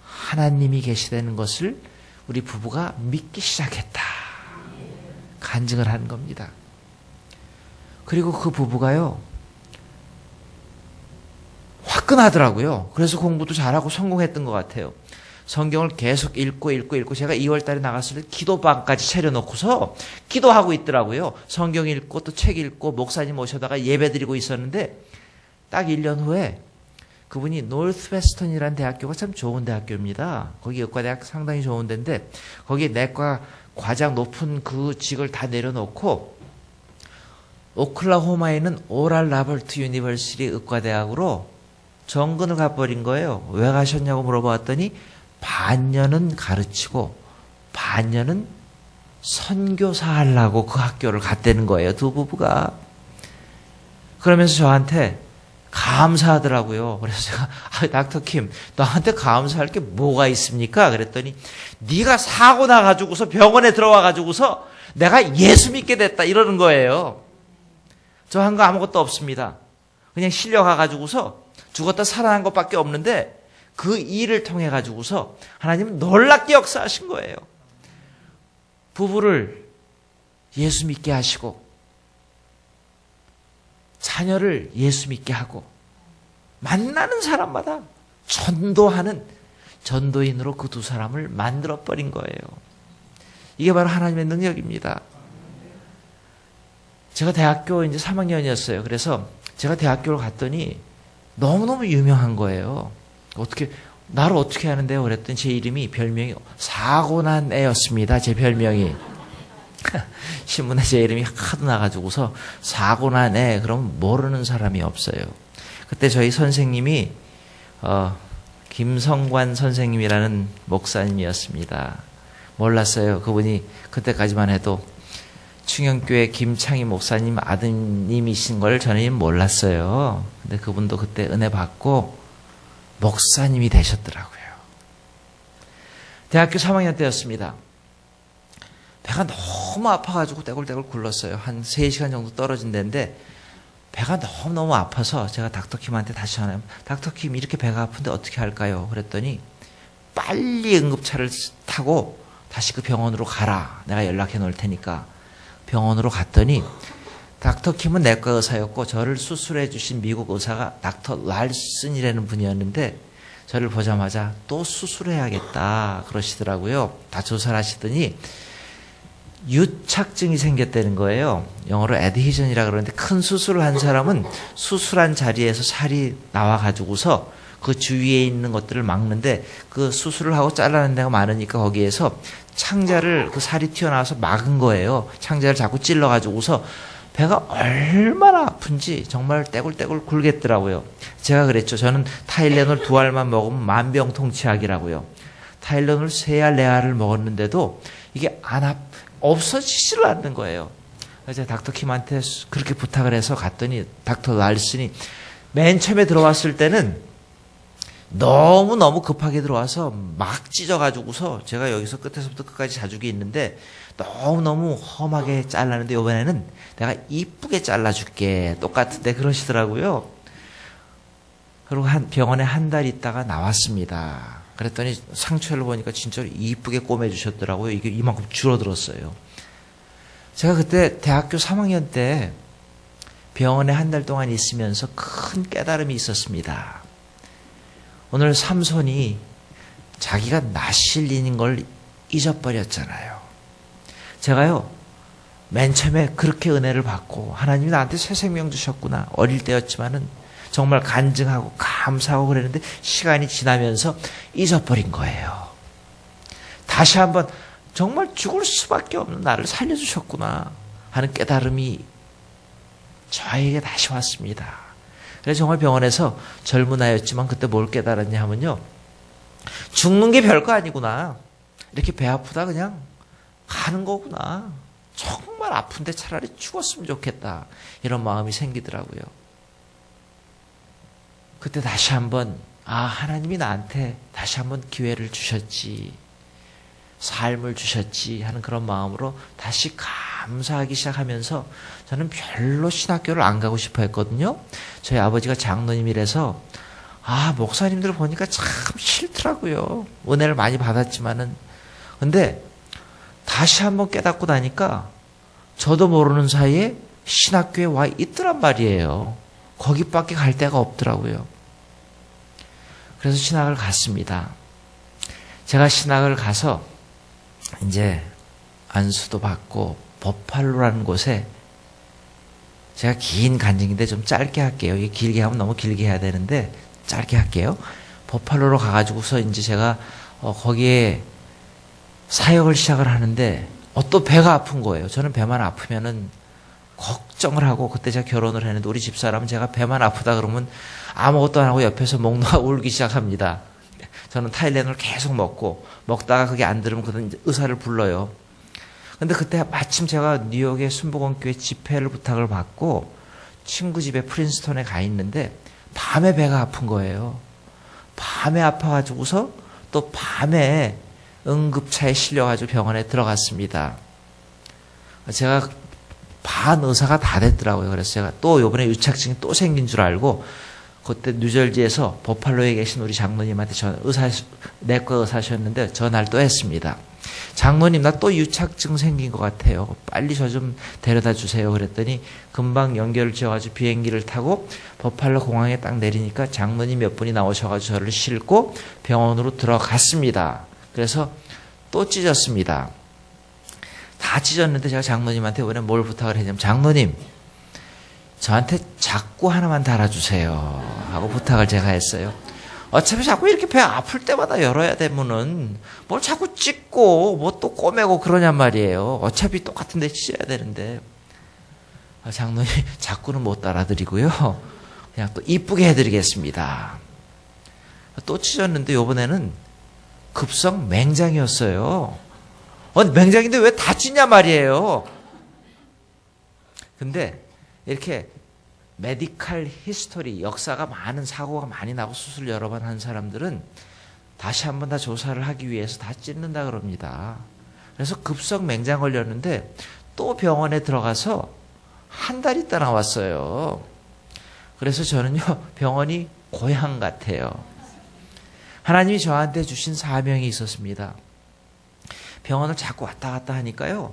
하나님이 계시다는 것을 우리 부부가 믿기 시작했다. 간증을 하는 겁니다. 그리고 그 부부가요, 화끈하더라고요. 그래서 공부도 잘하고 성공했던 것 같아요. 성경을 계속 읽고 제가 2월 달에 나갔을 때 기도방까지 차려놓고서 기도하고 있더라고요. 성경 읽고 또 책 읽고 목사님 모셔다가 예배 드리고 있었는데 딱 1년 후에 그분이 노스웨스턴이라는 대학교가 참 좋은 대학교입니다. 거기 의과대학 상당히 좋은 데인데 거기 내과 과장 높은 그 직을 다 내려놓고 오클라호마에 있는 오랄 라버트 유니버시티 의과대학으로 정근을 가버린 거예요. 왜 가셨냐고 물어봤더니 반년은 가르치고 반년은 선교사 하려고 그 학교를 갔다는 거예요. 두 부부가. 그러면서 저한테 감사하더라고요. 그래서 제가 닥터 킴 너한테 감사할 게 뭐가 있습니까? 그랬더니 네가 사고 나가지고서 병원에 들어와가지고서 내가 예수 믿게 됐다 이러는 거예요. 저 한 거 아무것도 없습니다. 그냥 실려가가지고서 죽었다 살아난 것밖에 없는데 그 일을 통해 가지고서 하나님은 놀랍게 역사하신 거예요. 부부를 예수 믿게 하시고 자녀를 예수 믿게 하고 만나는 사람마다 전도하는 전도인으로 그 두 사람을 만들어버린 거예요. 이게 바로 하나님의 능력입니다. 제가 대학교 이제 3학년이었어요. 그래서 제가 대학교를 갔더니 너무너무 유명한 거예요. 어떻게 나를 어떻게 하는데요? 그랬더니 제 이름이 별명이 사고난 애였습니다. 제 별명이. 신문에 제 이름이 하도 나가지고서 사고난 애, 그럼 모르는 사람이 없어요. 그때 저희 선생님이 김성관 선생님이라는 목사님이었습니다. 몰랐어요. 그분이 그때까지만 해도 충영교회 김창희 목사님 아드님이신 걸 저는 몰랐어요. 근데 그분도 그때 은혜 받고 목사님이 되셨더라고요. 대학교 3학년 때였습니다. 배가 너무 아파가지고 떼굴떼굴 굴렀어요. 한 3시간 정도 떨어진 데인데 배가 너무너무 아파서 제가 닥터킴한테 다시 전화해요. 닥터킴, 이렇게 배가 아픈데 어떻게 할까요? 그랬더니 빨리 응급차를 타고 다시 그 병원으로 가라. 내가 연락해 놓을 테니까. 병원으로 갔더니 닥터킴은 내과 의사였고 저를 수술해 주신 미국 의사가 닥터 랄슨이라는 분이었는데 저를 보자마자 또 수술해야겠다 그러시더라고요. 다 조사를 하시더니 유착증이 생겼다는 거예요. 영어로 adhesion이라 그러는데 큰 수술을 한 사람은 수술한 자리에서 살이 나와가지고서 그 주위에 있는 것들을 막는데 그 수술을 하고 잘라낸 데가 많으니까 거기에서 창자를 그 살이 튀어나와서 막은 거예요. 창자를 자꾸 찔러가지고서 배가 얼마나 아픈지 정말 떼굴떼굴 굴겠더라고요. 제가 그랬죠. 저는 타일레놀 2알만 먹으면 만병통치약이라고요. 타일레놀 3알, 4알을 먹었는데도 이게 없어지지를 않는 거예요. 그래서 닥터킴한테 그렇게 부탁을 해서 갔더니 닥터 랄슨이 맨 처음에 들어왔을 때는 너무너무 급하게 들어와서 막 찢어가지고서 제가 여기서 끝에서부터 끝까지 자죽이 있는데 너무너무 험하게 잘라는데 이번에는 내가 이쁘게 잘라줄게. 똑같은데 그러시더라고요. 그리고 병원에 한 달 있다가 나왔습니다. 그랬더니 상처를 보니까 진짜로 이쁘게 꼬매주셨더라고요. 이게 이만큼 줄어들었어요. 제가 그때 대학교 3학년 때 병원에 한 달 동안 있으면서 큰 깨달음이 있었습니다. 오늘 삼손이 자기가 낯실리는 걸 잊어버렸잖아요. 제가요, 맨 처음에 그렇게 은혜를 받고 하나님이 나한테 새 생명 주셨구나. 어릴 때였지만은 정말 간증하고 감사하고 그랬는데 시간이 지나면서 잊어버린 거예요. 다시 한번 정말 죽을 수밖에 없는 나를 살려주셨구나 하는 깨달음이 저에게 다시 왔습니다. 그래서 정말 병원에서 젊은 아이였지만 그때 뭘 깨달았냐 하면요. 죽는 게 별거 아니구나. 이렇게 배 아프다 그냥 가는 거구나. 정말 아픈데 차라리 죽었으면 좋겠다. 이런 마음이 생기더라고요. 그때 다시 한번 하나님이 나한테 다시 한번 기회를 주셨지. 삶을 주셨지 하는 그런 마음으로 다시 감사하기 시작하면서 저는 별로 신학교를 안 가고 싶어 했거든요. 저희 아버지가 장로님이라서 목사님들 보니까 참 싫더라고요. 은혜를 많이 받았지만은. 근데 다시 한번 깨닫고 나니까 저도 모르는 사이에 신학교에 와 있더란 말이에요. 거기밖에 갈 데가 없더라고요. 그래서 신학을 갔습니다. 제가 신학을 가서 이제 안수도 받고 버팔로라는 곳에 제가 긴 간증인데 좀 짧게 할게요. 이게 길게 하면 너무 길게 해야 되는데 짧게 할게요. 버팔로로 가가지고서 이제 제가 거기에 사역을 시작을 하는데 또 배가 아픈 거예요. 저는 배만 아프면은 걱정을 하고 그때 제가 결혼을 했는데 우리 집사람은 제가 배만 아프다 그러면 아무것도 안 하고 옆에서 목 놓아 울기 시작합니다. 저는 타일레놀을 계속 먹다가 그게 안 들으면 그는 의사를 불러요. 근데 그때 마침 제가 뉴욕의 순복음교회 집회를 부탁을 받고 친구 집에 프린스턴에 가 있는데 밤에 배가 아픈 거예요. 밤에 아파가지고서 또 밤에 응급차에 실려가지고 병원에 들어갔습니다. 제가 반 의사가 다 됐더라고요. 그래서 제가 또 이번에 유착증이 또 생긴 줄 알고 그때 뉴저지에서 버팔로에 계신 우리 장로님한테 내과 의사셨는데 전화를 또 했습니다. 장로님, 나 또 유착증 생긴 것 같아요. 빨리 저 좀 데려다 주세요. 그랬더니 금방 연결을 지어가지고 비행기를 타고 버팔로 공항에 딱 내리니까 장로님 몇 분이 나오셔가지고 저를 싣고 병원으로 들어갔습니다. 그래서 또 찢었습니다. 다 찢었는데 제가 장로님한테 이번에 뭘 부탁을 했냐면 장로님, 저한테 작고 하나만 달아주세요 하고 부탁을 제가 했어요. 어차피 자꾸 이렇게 배 아플 때마다 열어야 되면은 뭘 자꾸 찢고 뭐 또 꼬매고 그러냔 말이에요. 어차피 똑같은 데 찢어야 되는데. 장로님 자꾸는 못 따라드리고요. 그냥 또 이쁘게 해드리겠습니다. 또 찢었는데 요번에는 급성 맹장이었어요. 맹장인데 왜 다 찢냐 말이에요. 근데 이렇게 메디칼 히스토리, 역사가 많은 사고가 많이 나고 수술 여러 번 한 사람들은 다시 한번 다 조사를 하기 위해서 다 찢는다 그럽니다. 그래서 급성 맹장 걸렸는데 또 병원에 들어가서 한 달 있다 나왔어요. 그래서 저는요, 병원이 고향 같아요. 하나님이 저한테 주신 사명이 있었습니다. 병원을 자꾸 왔다 갔다 하니까요,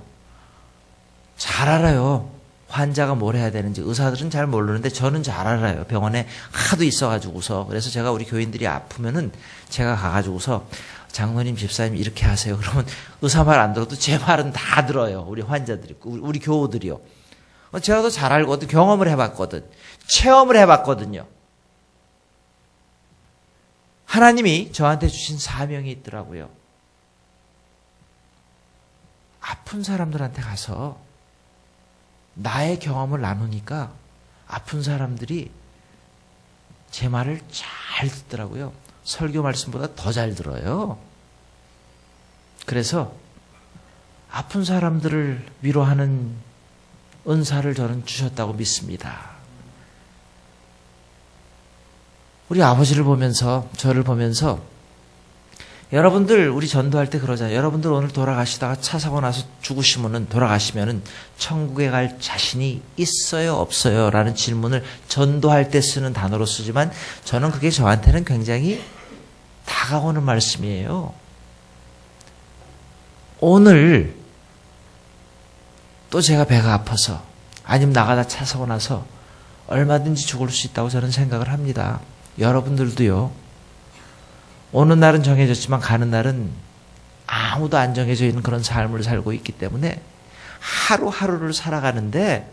잘 알아요. 환자가 뭘 해야 되는지. 의사들은 잘 모르는데 저는 잘 알아요. 병원에 하도 있어가지고서. 그래서 제가 우리 교인들이 아프면은 제가 가가지고서 장로님, 집사님 이렇게 하세요. 그러면 의사 말 안 들어도 제 말은 다 들어요. 우리 환자들이, 우리 교우들이요. 제가 더 잘 알거든. 경험을 해봤거든. 체험을 해봤거든요. 하나님이 저한테 주신 사명이 있더라고요. 아픈 사람들한테 가서 나의 경험을 나누니까 아픈 사람들이 제 말을 잘 듣더라고요. 설교 말씀보다 더 잘 들어요. 그래서 아픈 사람들을 위로하는 은사를 저는 주셨다고 믿습니다. 우리 아버지를 보면서, 저를 보면서, 여러분들 우리 전도할 때 그러잖아요. 여러분들 오늘 돌아가시다가 차 사고 나서 죽으시면은, 돌아가시면은 천국에 갈 자신이 있어요, 없어요? 라는 질문을 전도할 때 쓰는 단어로 쓰지만 저는 그게 저한테는 굉장히 다가오는 말씀이에요. 오늘 또 제가 배가 아파서 아니면 나가다 차 사고 나서 얼마든지 죽을 수 있다고 저는 생각을 합니다. 여러분들도요. 오는 날은 정해졌지만 가는 날은 아무도 안 정해져 있는 그런 삶을 살고 있기 때문에 하루하루를 살아가는데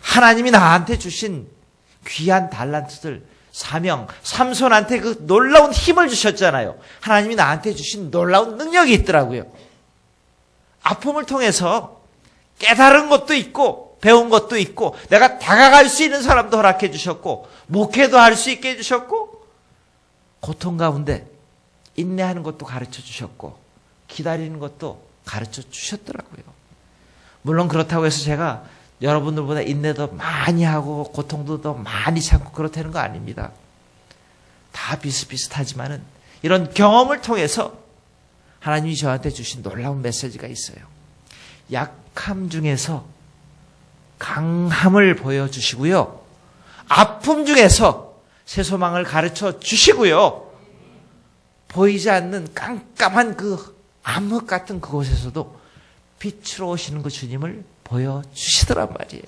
하나님이 나한테 주신 귀한 달란트들, 사명, 삼손한테 그 놀라운 힘을 주셨잖아요. 하나님이 나한테 주신 놀라운 능력이 있더라고요. 아픔을 통해서 깨달은 것도 있고 배운 것도 있고 내가 다가갈 수 있는 사람도 허락해 주셨고 목회도 할 수 있게 해주셨고 고통 가운데 인내하는 것도 가르쳐 주셨고 기다리는 것도 가르쳐 주셨더라고요. 물론 그렇다고 해서 제가 여러분들보다 인내도 많이 하고 고통도 더 많이 참고 그렇다는 거 아닙니다. 다 비슷비슷하지만은 이런 경험을 통해서 하나님이 저한테 주신 놀라운 메시지가 있어요. 약함 중에서 강함을 보여주시고요. 아픔 중에서 새 소망을 가르쳐 주시고요. 보이지 않는 깜깜한 그 암흑 같은 그곳에서도 빛으로 오시는 그 주님을 보여주시더란 말이에요.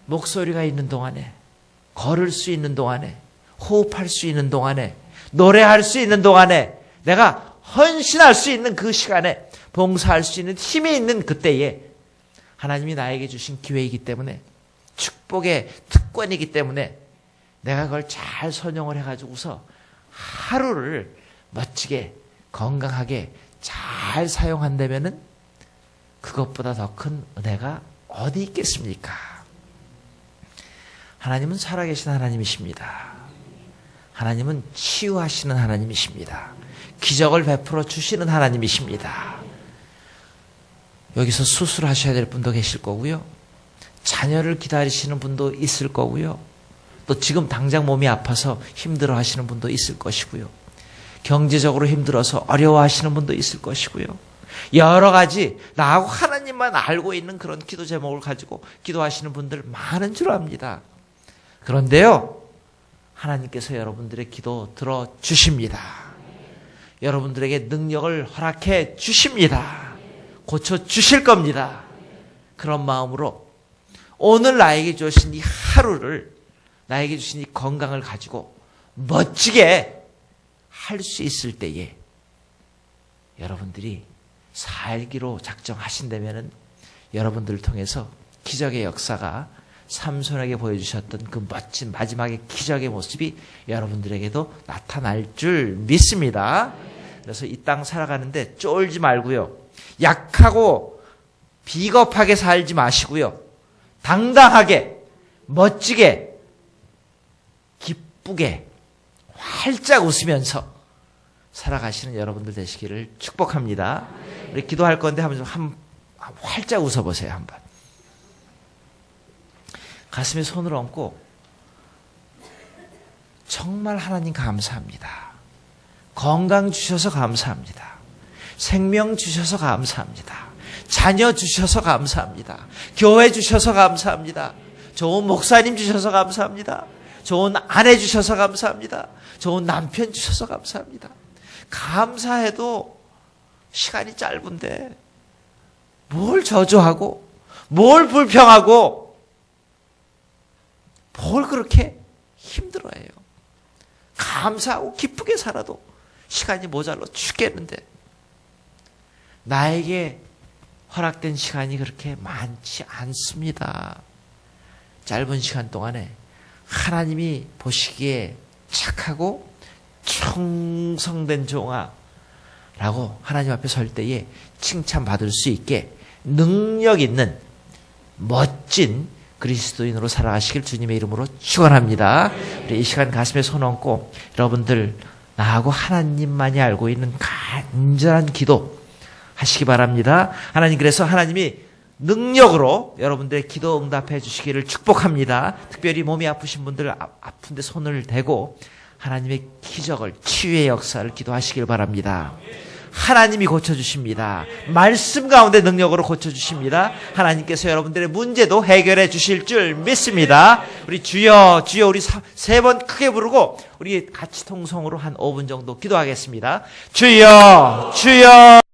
목소리가 있는 동안에, 걸을 수 있는 동안에, 호흡할 수 있는 동안에, 노래할 수 있는 동안에, 내가 헌신할 수 있는 그 시간에, 봉사할 수 있는 힘이 있는 그때에 하나님이 나에게 주신 기회이기 때문에, 축복의 특권이기 때문에 내가 그걸 잘 선용을 해가지고서 하루를 멋지게 건강하게 잘 사용한다면은 그것보다 더 큰 은혜가 어디 있겠습니까? 하나님은 살아계신 하나님이십니다. 하나님은 치유하시는 하나님이십니다. 기적을 베풀어 주시는 하나님이십니다. 여기서 수술하셔야 될 분도 계실 거고요. 자녀를 기다리시는 분도 있을 거고요. 또 지금 당장 몸이 아파서 힘들어 하시는 분도 있을 것이고요. 경제적으로 힘들어서 어려워하시는 분도 있을 것이고요. 여러 가지 나하고 하나님만 알고 있는 그런 기도 제목을 가지고 기도하시는 분들 많은 줄 압니다. 그런데요, 하나님께서 여러분들의 기도 들어주십니다. 여러분들에게 능력을 허락해 주십니다. 고쳐주실 겁니다. 그런 마음으로 오늘 나에게 주신 이 하루를, 나에게 주신 이 건강을 가지고 멋지게 할 수 있을 때에 여러분들이 살기로 작정하신다면 여러분들을 통해서 기적의 역사가 삼손에게 보여주셨던 그 멋진 마지막의 기적의 모습이 여러분들에게도 나타날 줄 믿습니다. 그래서 이 땅 살아가는데 쫄지 말고요. 약하고 비겁하게 살지 마시고요. 당당하게, 멋지게, 기쁘게, 활짝 웃으면서 살아가시는 여러분들 되시기를 축복합니다. 우리 기도할 건데 한번 활짝 웃어보세요. 한번. 가슴에 손을 얹고 정말 하나님 감사합니다. 건강 주셔서 감사합니다. 생명 주셔서 감사합니다. 자녀 주셔서 감사합니다. 교회 주셔서 감사합니다. 좋은 목사님 주셔서 감사합니다. 좋은 아내 주셔서 감사합니다. 좋은 남편 주셔서 감사합니다. 감사해도 시간이 짧은데 뭘 저주하고 뭘 불평하고 뭘 그렇게 힘들어해요. 감사하고 기쁘게 살아도 시간이 모자라 죽겠는데 나에게 허락된 시간이 그렇게 많지 않습니다. 짧은 시간 동안에 하나님이 보시기에 착하고 충성된 종아라고 하나님 앞에 설 때에 칭찬받을 수 있게 능력 있는 멋진 그리스도인으로 살아가시길 주님의 이름으로 축원합니다. 우리 이 시간 가슴에 손 얹고 여러분들 나하고 하나님만이 알고 있는 간절한 기도 하시기 바랍니다. 하나님, 그래서 하나님이 능력으로 여러분들의 기도 응답해 주시기를 축복합니다. 특별히 몸이 아프신 분들 아픈데 손을 대고 하나님의 기적을, 치유의 역사를 기도하시길 바랍니다. 하나님이 고쳐주십니다. 말씀 가운데 능력으로 고쳐주십니다. 하나님께서 여러분들의 문제도 해결해 주실 줄 믿습니다. 우리 주여 주여 우리 세 번 크게 부르고 우리 같이 통성으로 한 5분 정도 기도하겠습니다. 주여 주여.